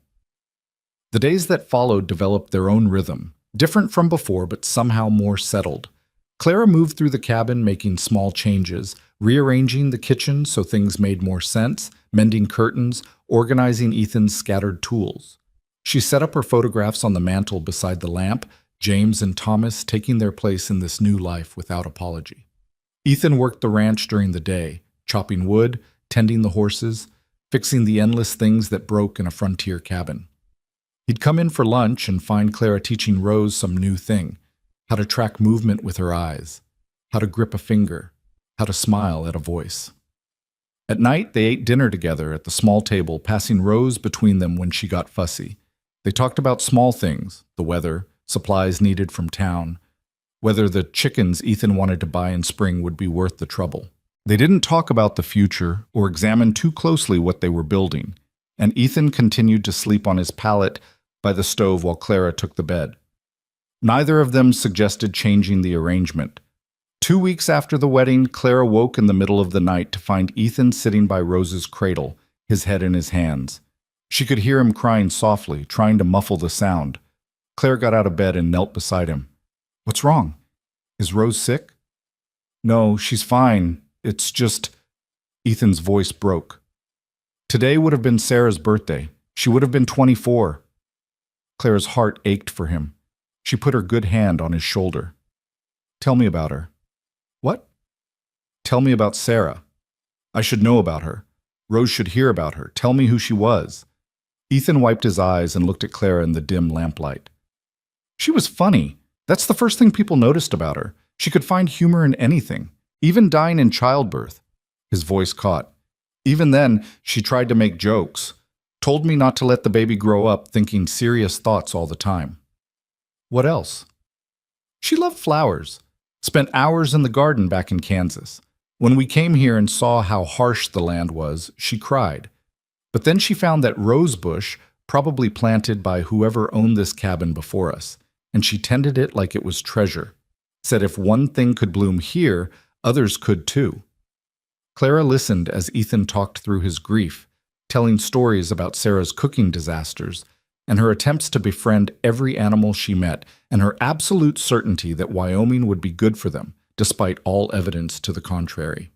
The days that followed developed their own rhythm, different from before but somehow more settled. Clara moved through the cabin making small changes, rearranging the kitchen so things made more sense, mending curtains, organizing Ethan's scattered tools. She set up her photographs on the mantel beside the lamp, James and Thomas taking their place in this new life without apology. Ethan worked the ranch during the day, chopping wood, tending the horses, fixing the endless things that broke in a frontier cabin. He'd come in for lunch and find Clara teaching Rose some new thing, how to track movement with her eyes, how to grip a finger, how to smile at a voice. At night, they ate dinner together at the small table, passing Rose between them when she got fussy. They talked about small things, the weather, supplies needed from town, whether the chickens Ethan wanted to buy in spring would be worth the trouble. They didn't talk about the future or examine too closely what they were building, and Ethan continued to sleep on his pallet by the stove while Clara took the bed. Neither of them suggested changing the arrangement. 2 weeks after the wedding, Clara woke in the middle of the night to find Ethan sitting by Rose's cradle, his head in his hands. She could hear him crying softly, trying to muffle the sound. Claire got out of bed and knelt beside him. "What's wrong? Is Rose sick?" "No, she's fine. It's just—" Ethan's voice broke. Today would have been Sarah's birthday. She would have been 24. Clara's heart ached for him. She put her good hand on his shoulder. "Tell me about her." "What?" "Tell me about Sarah. I should know about her. Rose should hear about her. Tell me who she was." Ethan wiped his eyes and looked at Clara in the dim lamplight. "She was funny. That's the first thing people noticed about her. She could find humor in anything, even dying in childbirth." His voice caught. "Even then, she tried to make jokes. Told me not to let the baby grow up thinking serious thoughts all the time." "What else?" "She loved flowers. Spent hours in the garden back in Kansas. When we came here and saw how harsh the land was, she cried. But then she found that rose bush, probably planted by whoever owned this cabin before us, and she tended it like it was treasure. Said if one thing could bloom here, others could too." Clara listened as Ethan talked through his grief, telling stories about Sarah's cooking disasters and her attempts to befriend every animal she met, and her absolute certainty that Wyoming would be good for them, despite all evidence to the contrary.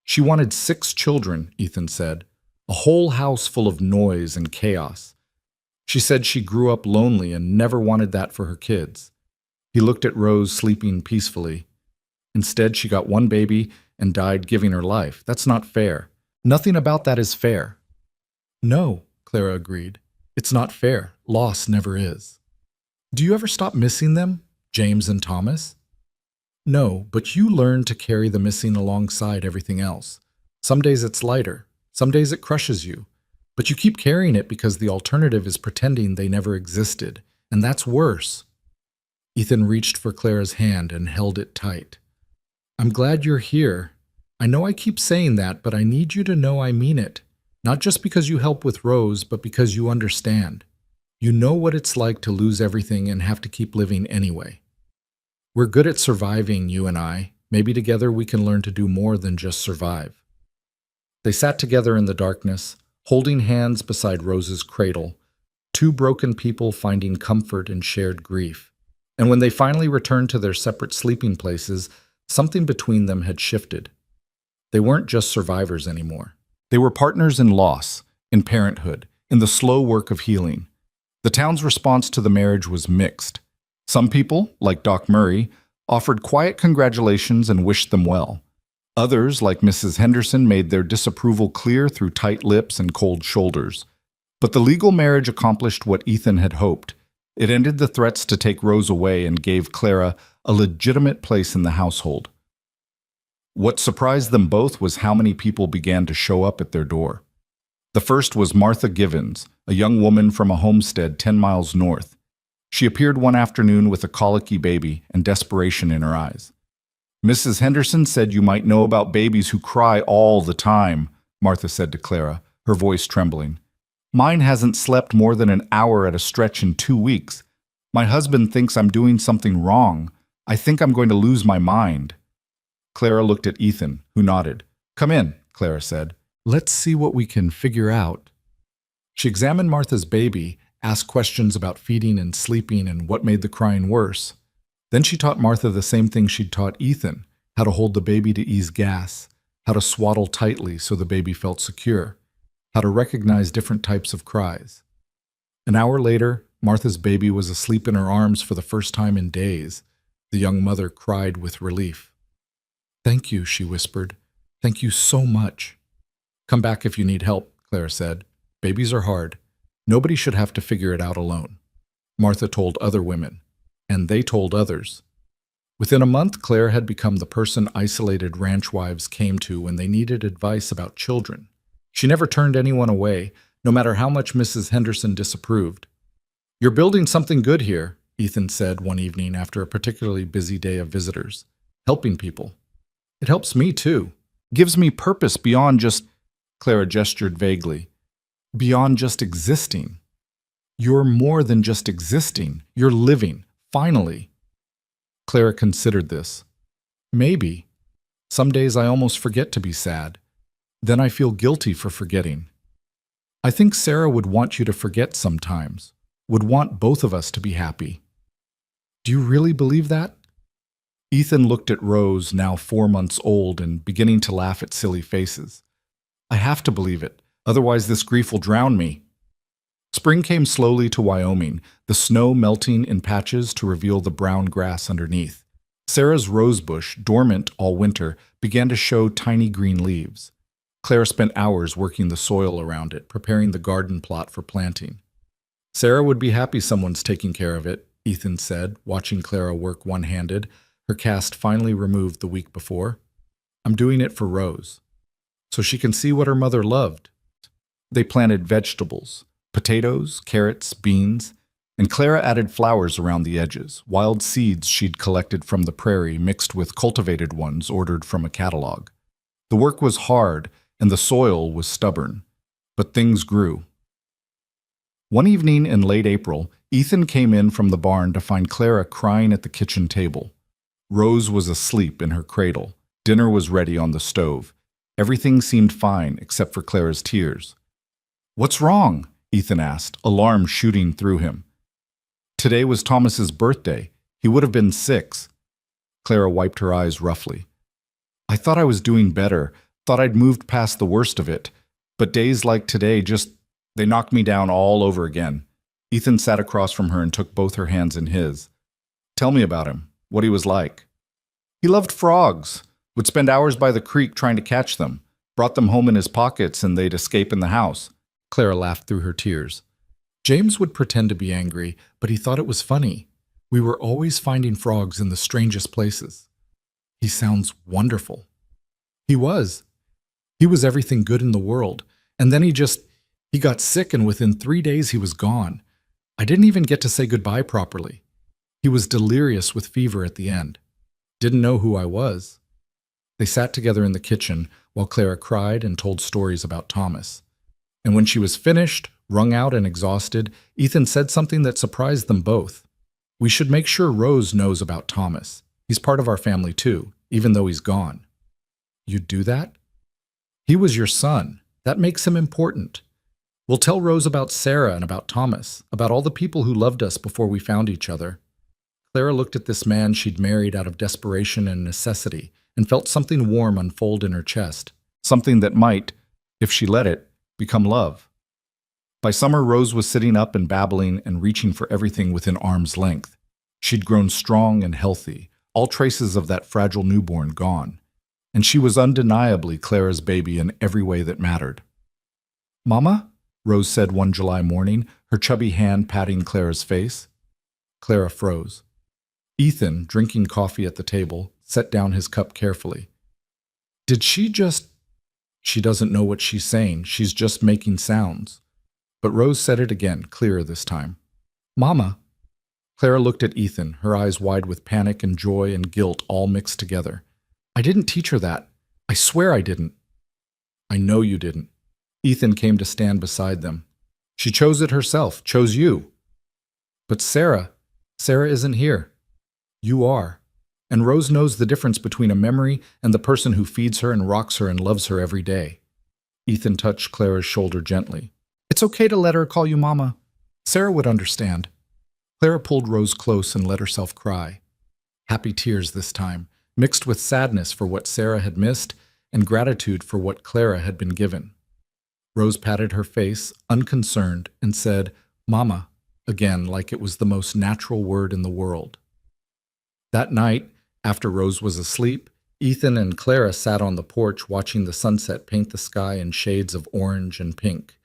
She wanted 6 children, Ethan said, a whole house full of noise and chaos. She said she grew up lonely and never wanted that for her kids. He looked at Rose sleeping peacefully. Instead, she got 1 baby and died giving her life. That's not fair. Nothing about that is fair. "No," Clara agreed. "It's not fair. Loss never is." "Do you ever stop missing them, James and Thomas?" "No, but you learn to carry the missing alongside everything else. Some days it's lighter. Some days it crushes you. But you keep carrying it because the alternative is pretending they never existed. And that's worse." Ethan reached for Clara's hand and held it tight. "I'm glad you're here. I know I keep saying that, but I need you to know I mean it. Not just because you help with Rose, but because you understand. You know what it's like to lose everything and have to keep living anyway. We're good at surviving, you and I. Maybe together we can learn to do more than just survive." They sat together in the darkness, holding hands beside Rose's cradle, 2 broken people finding comfort in shared grief. And when they finally returned to their separate sleeping places, something between them had shifted. They weren't just survivors anymore. They were partners in loss, in parenthood, in the slow work of healing. The town's response to the marriage was mixed. Some people, like Doc Murray, offered quiet congratulations and wished them well. Others, like Mrs. Henderson, made their disapproval clear through tight lips and cold shoulders. But the legal marriage accomplished what Ethan had hoped. It ended the threats to take Rose away and gave Clara a legitimate place in the household. What surprised them both was how many people began to show up at their door. The first was Martha Givens, a young woman from a homestead 10 miles north. She appeared one afternoon with a colicky baby and desperation in her eyes. "Mrs. Henderson said you might know about babies who cry all the time," Martha said to Clara, her voice trembling. "Mine hasn't slept more than an hour at a stretch in 2 weeks. My husband thinks I'm doing something wrong. I think I'm going to lose my mind." Clara looked at Ethan, who nodded. "Come in," Clara said. "Let's see what we can figure out." She examined Martha's baby, asked questions about feeding and sleeping and what made the crying worse. Then she taught Martha the same thing she'd taught Ethan, how to hold the baby to ease gas, how to swaddle tightly so the baby felt secure, how to recognize different types of cries. An hour later, Martha's baby was asleep in her arms for the first time in days. The young mother cried with relief. "Thank you," she whispered. "Thank you so much." "Come back if you need help," Clara said. "Babies are hard. Nobody should have to figure it out alone." Martha told other women, and they told others. Within a month, Claire had become the person isolated ranch wives came to when they needed advice about children. She never turned anyone away, no matter how much Mrs. Henderson disapproved. You're building something good here, Ethan said one evening after a particularly busy day of visitors. Helping people. It helps me too. Gives me purpose beyond just, Clara gestured vaguely, beyond just existing. You're more than just existing. You're living, finally. Clara considered this. Maybe. Some days I almost forget to be sad. Then I feel guilty for forgetting. I think Sarah would want you to forget sometimes, would want both of us to be happy. Do you really believe that? Ethan looked at Rose, now 4 months old and beginning to laugh at silly faces. I have to believe it, otherwise this grief will drown me. Spring came slowly to Wyoming, the snow melting in patches to reveal the brown grass underneath. Sarah's rosebush, dormant all winter, began to show tiny green leaves. Clara spent hours working the soil around it, preparing the garden plot for planting. Sarah would be happy someone's taking care of it, Ethan said, watching Clara work one-handed, her cast finally removed the week before. I'm doing it for Rose, so she can see what her mother loved. They planted vegetables, potatoes, carrots, beans, and Clara added flowers around the edges, wild seeds she'd collected from the prairie mixed with cultivated ones ordered from a catalog. The work was hard, and the soil was stubborn, but things grew. One evening in late April, Ethan came in from the barn to find Clara crying at the kitchen table. Rose was asleep in her cradle. Dinner was ready on the stove. Everything seemed fine except for Clara's tears. What's wrong? Ethan asked, alarm shooting through him. Today was Thomas's birthday. He would have been 6. Clara wiped her eyes roughly. I thought I was doing better, thought I'd moved past the worst of it. But days like today they knocked me down all over again. Ethan sat across from her and took both her hands in his. Tell me about him, what he was like. He loved frogs, would spend hours by the creek trying to catch them, brought them home in his pockets and they'd escape in the house. Clara laughed through her tears. James would pretend to be angry, but he thought it was funny. We were always finding frogs in the strangest places. He sounds wonderful. He was. He was everything good in the world. And then he got sick and within 3 days he was gone. I didn't even get to say goodbye properly. He was delirious with fever at the end. Didn't know who I was. They sat together in the kitchen while Clara cried and told stories about Thomas. And when she was finished, wrung out and exhausted, Ethan said something that surprised them both. We should make sure Rose knows about Thomas. He's part of our family too, even though he's gone. You'd do that? He was your son. That makes him important. We'll tell Rose about Sarah and about Thomas, about all the people who loved us before we found each other. Clara looked at this man she'd married out of desperation and necessity and felt something warm unfold in her chest, something that might, if she let it, become love. By summer, Rose was sitting up and babbling and reaching for everything within arm's length. She'd grown strong and healthy, all traces of that fragile newborn gone, and she was undeniably Clara's baby in every way that mattered. Mama? Rose said one July morning, her chubby hand patting Clara's face. Clara froze. Ethan, drinking coffee at the table, set down his cup carefully. Did she just... She doesn't know what she's saying. She's just making sounds. But Rose said it again, clearer this time. Mama. Clara looked at Ethan, her eyes wide with panic and joy and guilt all mixed together. I didn't teach her that. I swear I didn't. I know you didn't. Ethan came to stand beside them. She chose it herself, chose you. But Sarah isn't here. You are. And Rose knows the difference between a memory and the person who feeds her and rocks her and loves her every day. Ethan touched Clara's shoulder gently. It's okay to let her call you Mama. Sarah would understand. Clara pulled Rose close and let herself cry. Happy tears this time, mixed with sadness for what Sarah had missed and gratitude for what Clara had been given. Rose patted her face, unconcerned, and said, Mama, again like it was the most natural word in the world. That night, after Rose was asleep, Ethan and Clara sat on the porch watching the sunset paint the sky in shades of orange and pink.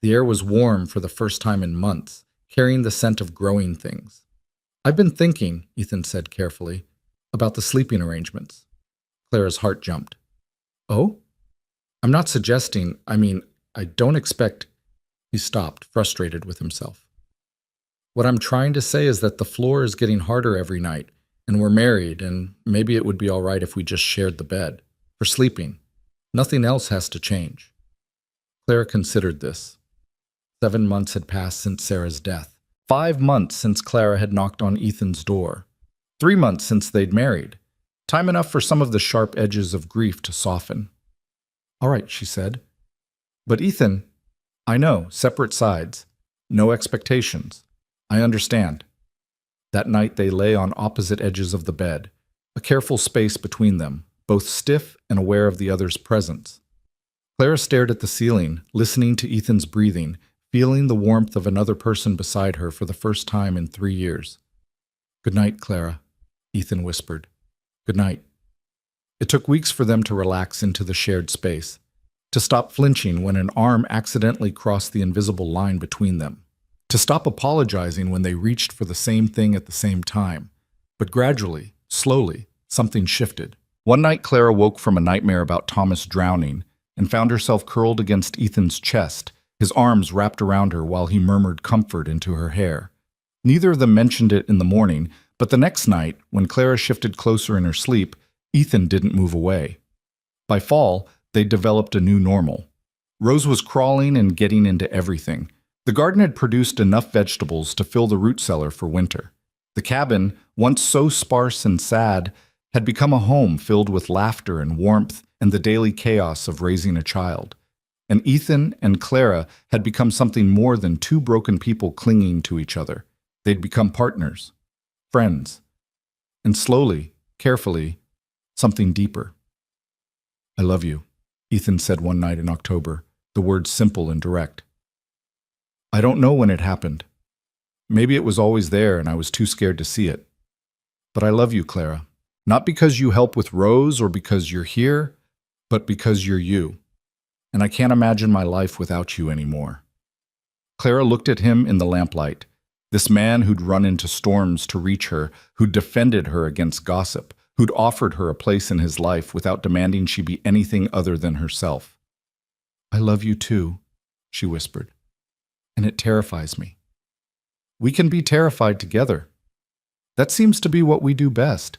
The air was warm for the first time in months, carrying the scent of growing things. I've been thinking, Ethan said carefully, about the sleeping arrangements. Clara's heart jumped. Oh? I'm not suggesting, I don't expect... He stopped, frustrated with himself. What I'm trying to say is that the floor is getting harder every night, and we're married, and maybe it would be all right if we just shared the bed. For sleeping. Nothing else has to change. Clara considered this. 7 months had passed since Sarah's death. 5 months since Clara had knocked on Ethan's door. 3 months since they'd married. Time enough for some of the sharp edges of grief to soften. All right, she said. But Ethan, I know, separate sides. No expectations. I understand. That night they lay on opposite edges of the bed, a careful space between them, both stiff and aware of the other's presence. Clara stared at the ceiling, listening to Ethan's breathing, feeling the warmth of another person beside her for the first time in 3 years. Good night, Clara, Ethan whispered. Good night. It took weeks for them to relax into the shared space, to stop flinching when an arm accidentally crossed the invisible line between them, to stop apologizing when they reached for the same thing at the same time. But gradually, slowly, something shifted. One night Clara woke from a nightmare about Thomas drowning and found herself curled against Ethan's chest, his arms wrapped around her while he murmured comfort into her hair. Neither of them mentioned it in the morning, but the next night, when Clara shifted closer in her sleep, Ethan didn't move away. By fall, they developed a new normal. Rose was crawling and getting into everything. The garden had produced enough vegetables to fill the root cellar for winter. The cabin, once so sparse and sad, had become a home filled with laughter and warmth and the daily chaos of raising a child. And Ethan and Clara had become something more than two broken people clinging to each other. They'd become partners, friends, and slowly, carefully, something deeper. I love you, Ethan said one night in October, the words simple and direct. I don't know when it happened. Maybe it was always there and I was too scared to see it. But I love you, Clara. Not because you help with Rose or because you're here, but because you're you. And I can't imagine my life without you anymore. Clara looked at him in the lamplight, this man who'd run into storms to reach her, who'd defended her against gossip, who'd offered her a place in his life without demanding she be anything other than herself. I love you too, she whispered, and it terrifies me. We can be terrified together. That seems to be what we do best.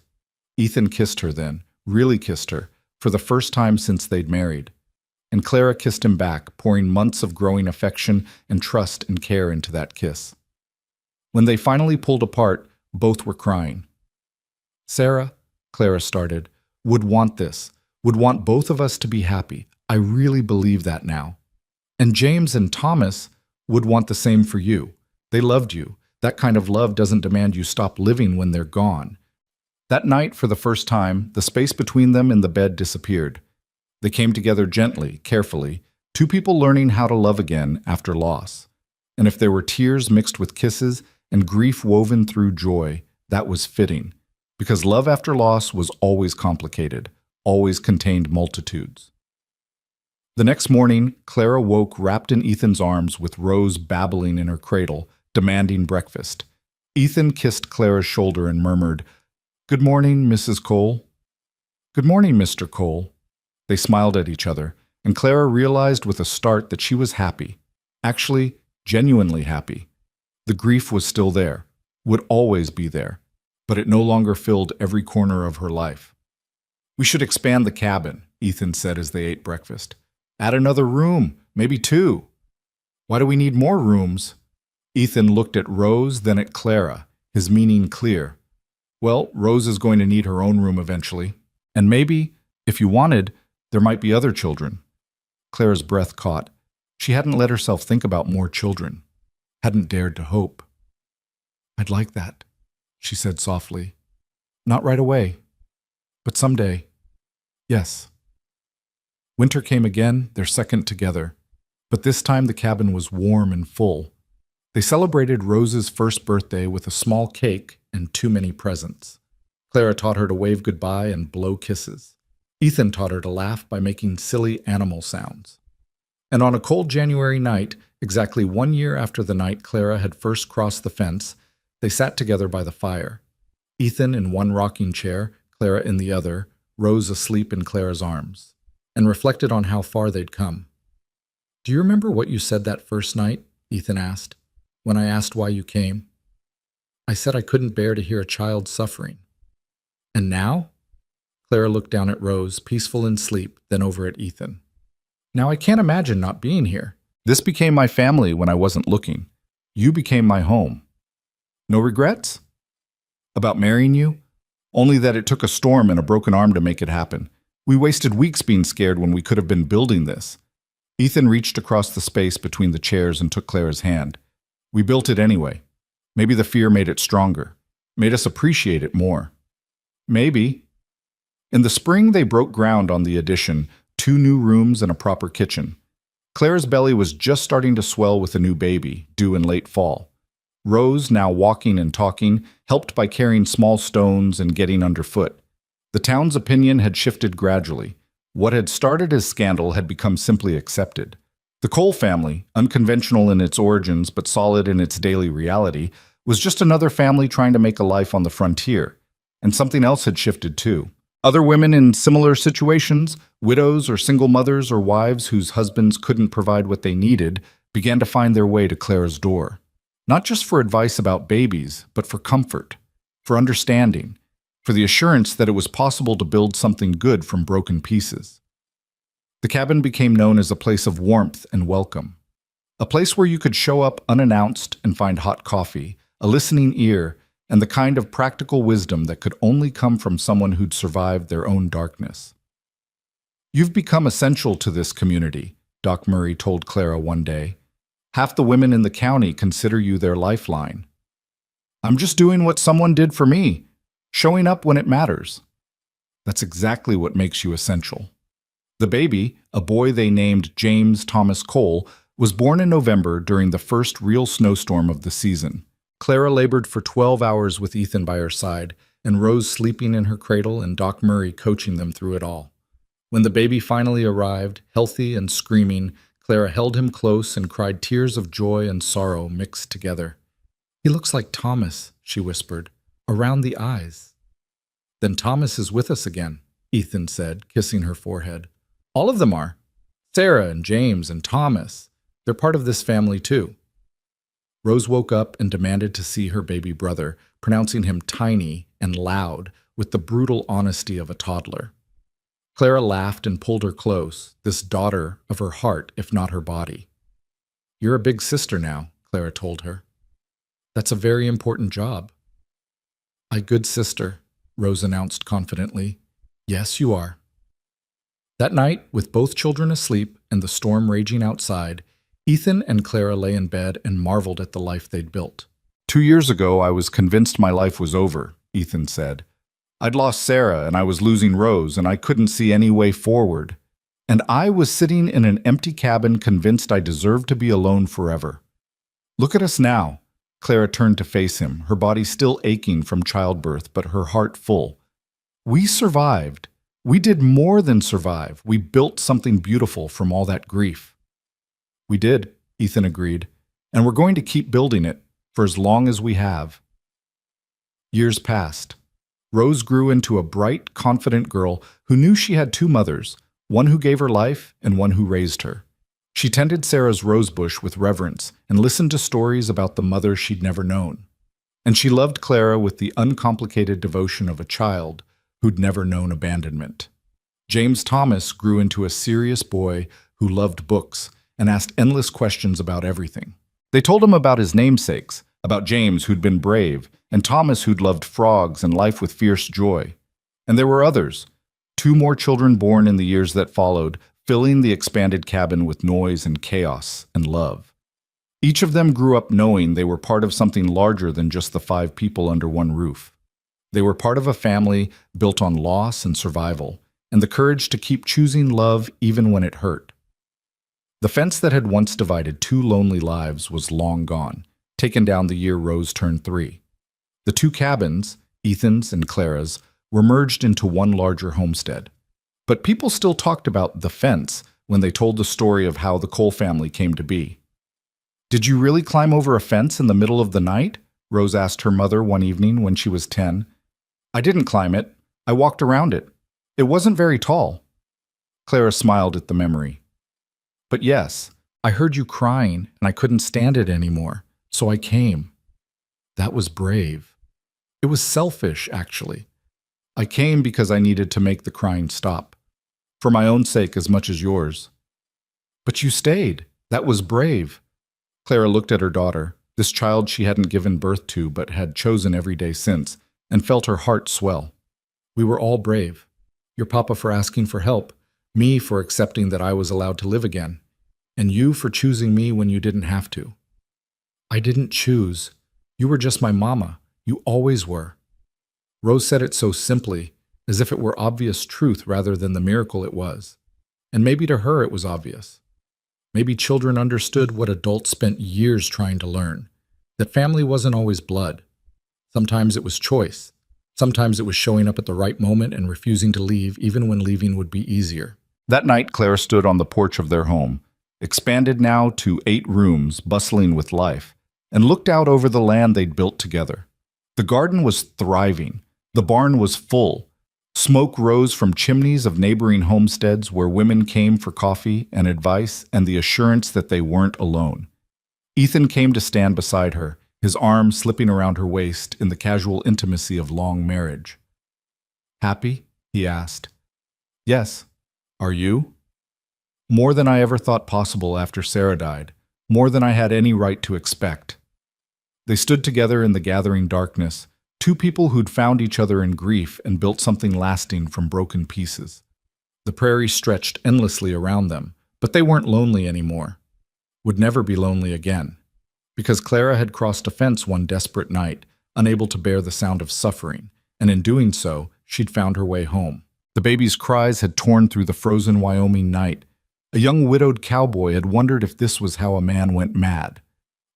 Ethan kissed her then, really kissed her, for the first time since they'd married. And Clara kissed him back, pouring months of growing affection and trust and care into that kiss. When they finally pulled apart, both were crying. Sarah, Clara started, would want this, would want both of us to be happy. I really believe that now. And James and Thomas would want the same for you. They loved you. That kind of love doesn't demand you stop living when they're gone. That night, for the first time, the space between them in the bed disappeared. They came together gently, carefully, two people learning how to love again after loss. And if there were tears mixed with kisses and grief woven through joy, that was fitting, because love after loss was always complicated, always contained multitudes. The next morning, Clara woke wrapped in Ethan's arms with Rose babbling in her cradle, demanding breakfast. Ethan kissed Clara's shoulder and murmured, "Good morning, Mrs. Cole." "Good morning, Mr. Cole." They smiled at each other, and Clara realized with a start that she was happy. Actually, genuinely happy. The grief was still there, would always be there, but it no longer filled every corner of her life. "We should expand the cabin," Ethan said as they ate breakfast. "Add another room, maybe 2. "Why do we need more rooms?" Ethan looked at Rose, then at Clara, his meaning clear. "Well, Rose is going to need her own room eventually. And maybe, if you wanted, there might be other children." Clara's breath caught. She hadn't let herself think about more children. Hadn't dared to hope. "I'd like that," she said softly. "Not right away, but someday. Yes." Winter came again, their second together. But this time the cabin was warm and full. They celebrated Rose's first birthday with a small cake and too many presents. Clara taught her to wave goodbye and blow kisses. Ethan taught her to laugh by making silly animal sounds. And on a cold January night, exactly 1 year after the night Clara had first crossed the fence, they sat together by the fire. Ethan in one rocking chair, Clara in the other, Rose asleep in Clara's arms, and reflected on how far they'd come. "Do you remember what you said that first night?" Ethan asked, "when I asked why you came?" I said I couldn't bear to hear a child suffering. And now? Clara looked down at Rose, peaceful in sleep, then over at Ethan. Now I can't imagine not being here. This became my family when I wasn't looking. You became my home. No regrets? About marrying you? Only that it took a storm and a broken arm to make it happen. We wasted weeks being scared when we could have been building this. Ethan reached across the space between the chairs and took Clara's hand. We built it anyway. Maybe the fear made it stronger, made us appreciate it more. Maybe. In the spring, they broke ground on the addition, 2 new rooms and a proper kitchen. Clara's belly was just starting to swell with a new baby, due in late fall. Rose, now walking and talking, helped by carrying small stones and getting underfoot. The town's opinion had shifted gradually. What had started as scandal had become simply accepted. The Cole family, unconventional in its origins but solid in its daily reality, was just another family trying to make a life on the frontier. And something else had shifted too. Other women in similar situations, widows or single mothers or wives whose husbands couldn't provide what they needed, began to find their way to Clara's door. Not just for advice about babies, but for comfort, for understanding, for the assurance that it was possible to build something good from broken pieces. The cabin became known as a place of warmth and welcome. A place where you could show up unannounced and find hot coffee, a listening ear, and the kind of practical wisdom that could only come from someone who'd survived their own darkness. You've become essential to this community, Doc Murray told Clara one day. Half the women in the county consider you their lifeline. I'm just doing what someone did for me, showing up when it matters. That's exactly what makes you essential. The baby, a boy they named James Thomas Cole, was born in November during the first real snowstorm of the season. Clara labored for 12 hours with Ethan by her side, and Rose sleeping in her cradle and Doc Murray coaching them through it all. When the baby finally arrived, healthy and screaming, Clara held him close and cried tears of joy and sorrow mixed together. He looks like Thomas, she whispered, around the eyes. Then Thomas is with us again, Ethan said, kissing her forehead. All of them are. Sarah and James and Thomas. They're part of this family too. Rose woke up and demanded to see her baby brother, pronouncing him tiny and loud with the brutal honesty of a toddler. Clara laughed and pulled her close, this daughter of her heart, if not her body. You're a big sister now, Clara told her. That's a very important job. A good sister, Rose announced confidently. Yes, you are. That night, with both children asleep and the storm raging outside, Ethan and Clara lay in bed and marveled at the life they'd built. 2 years ago, I was convinced my life was over, Ethan said. I'd lost Sarah and I was losing Rose and I couldn't see any way forward. And I was sitting in an empty cabin convinced I deserved to be alone forever. Look at us now. Clara turned to face him, her body still aching from childbirth, but her heart full. We survived. We did more than survive. We built something beautiful from all that grief. We did, Ethan agreed, and we're going to keep building it for as long as we have. Years passed. Rose grew into a bright, confident girl who knew she had 2 mothers, one who gave her life and one who raised her. She tended Sarah's rosebush with reverence and listened to stories about the mother she'd never known. And she loved Clara with the uncomplicated devotion of a child who'd never known abandonment. James Thomas grew into a serious boy who loved books and asked endless questions about everything. They told him about his namesakes, about James who'd been brave, and Thomas who'd loved frogs and life with fierce joy. And there were others, 2 more children born in the years that followed, filling the expanded cabin with noise and chaos and love. Each of them grew up knowing they were part of something larger than just the 5 people under one roof. They were part of a family built on loss and survival, and the courage to keep choosing love even when it hurt. The fence that had once divided 2 lonely lives was long gone, taken down the year Rose turned 3. The 2 cabins, Ethan's and Clara's, were merged into one larger homestead. But people still talked about the fence when they told the story of how the Cole family came to be. Did you really climb over a fence in the middle of the night? Rose asked her mother one evening when she was 10. I didn't climb it. I walked around it. It wasn't very tall. Clara smiled at the memory. But yes, I heard you crying and I couldn't stand it anymore, so I came. That was brave. It was selfish, actually. I came because I needed to make the crying stop, for my own sake as much as yours. But you stayed. That was brave. Clara looked at her daughter, this child she hadn't given birth to but had chosen every day since, and felt her heart swell. We were all brave. Your papa for asking for help, me for accepting that I was allowed to live again, and you for choosing me when you didn't have to. I didn't choose. You were just my mama. You always were. Rose said it so simply, as if it were obvious truth rather than the miracle it was. And maybe to her it was obvious. Maybe children understood what adults spent years trying to learn, that family wasn't always blood. Sometimes it was choice. Sometimes it was showing up at the right moment and refusing to leave even when leaving would be easier. That night, Clara stood on the porch of their home, expanded now to 8 rooms, bustling with life, and looked out over the land they'd built together. The garden was thriving. The barn was full. Smoke rose from chimneys of neighboring homesteads where women came for coffee and advice and the assurance that they weren't alone. Ethan came to stand beside her, his arm slipping around her waist in the casual intimacy of long marriage. "Happy?" he asked. "Yes. Are you?" More than I ever thought possible after Sarah died, more than I had any right to expect. They stood together in the gathering darkness, two people who'd found each other in grief and built something lasting from broken pieces. The prairie stretched endlessly around them, but they weren't lonely anymore. Would never be lonely again. Because Clara had crossed a fence one desperate night, unable to bear the sound of suffering, and in doing so, she'd found her way home. The baby's cries had torn through the frozen Wyoming night. A young widowed cowboy had wondered if this was how a man went mad.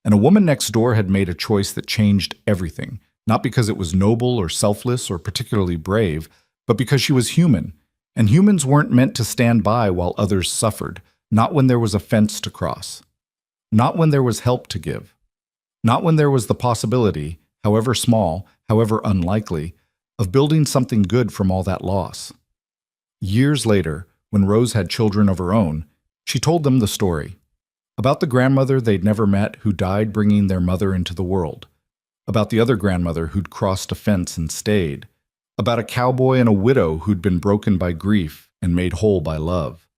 And a woman next door had made a choice that changed everything, not because it was noble or selfless or particularly brave, but because she was human, and humans weren't meant to stand by while others suffered, not when there was a fence to cross. Not when there was help to give. Not when there was the possibility, however small, however unlikely, of building something good from all that loss. Years later, when Rose had children of her own, she told them the story. About the grandmother they'd never met who died bringing their mother into the world. About the other grandmother who'd crossed a fence and stayed. About a cowboy and a widow who'd been broken by grief and made whole by love.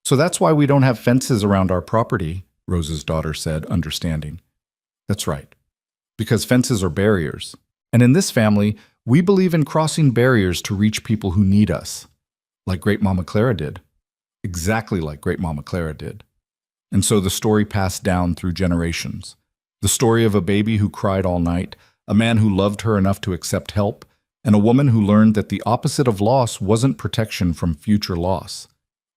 "So that's why we don't have fences around our property," Rose's daughter said, understanding. "That's right. Because fences are barriers. And in this family, we believe in crossing barriers to reach people who need us. Like Great Mama Clara did. Exactly like Great Mama Clara did. And so the story passed down through generations. The story of a baby who cried all night, a man who loved her enough to accept help, and a woman who learned that the opposite of loss wasn't protection from future loss.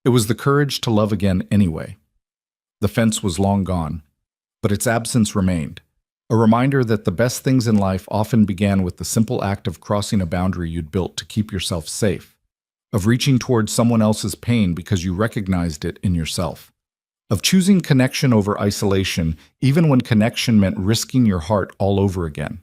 It was the courage to love again anyway. The fence was long gone, but its absence remained. A reminder that the best things in life often began with the simple act of crossing a boundary you'd built to keep yourself safe, of reaching towards someone else's pain because you recognized it in yourself, of choosing connection over isolation even when connection meant risking your heart all over again.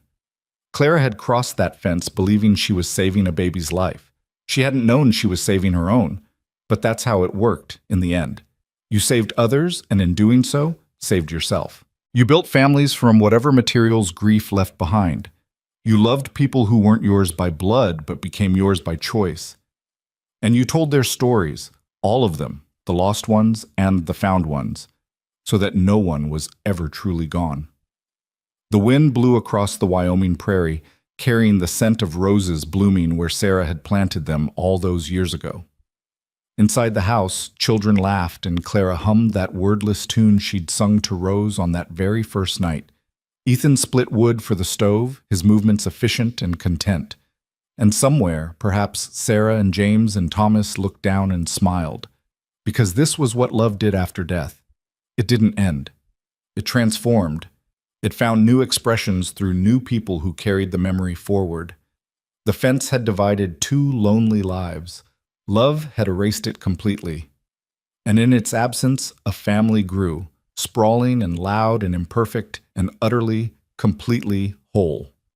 Clara had crossed that fence believing she was saving a baby's life. She hadn't known she was saving her own, but that's how it worked in the end. You saved others, and in doing so, saved yourself. You built families from whatever materials grief left behind. You loved people who weren't yours by blood, but became yours by choice. And you told their stories, all of them, the lost ones and the found ones, so that no one was ever truly gone. The wind blew across the Wyoming prairie, carrying the scent of roses blooming where Sarah had planted them all those years ago. Inside the house, children laughed and Clara hummed that wordless tune she'd sung to Rose on that very first night. Ethan split wood for the stove, his movements efficient and content. And somewhere, perhaps Sarah and James and Thomas looked down and smiled. Because this was what love did after death. It didn't end. It transformed. It found new expressions through new people who carried the memory forward. The fence had divided 2 lonely lives. Love had erased it completely. And in its absence, a family grew, sprawling and loud and imperfect and utterly, completely whole.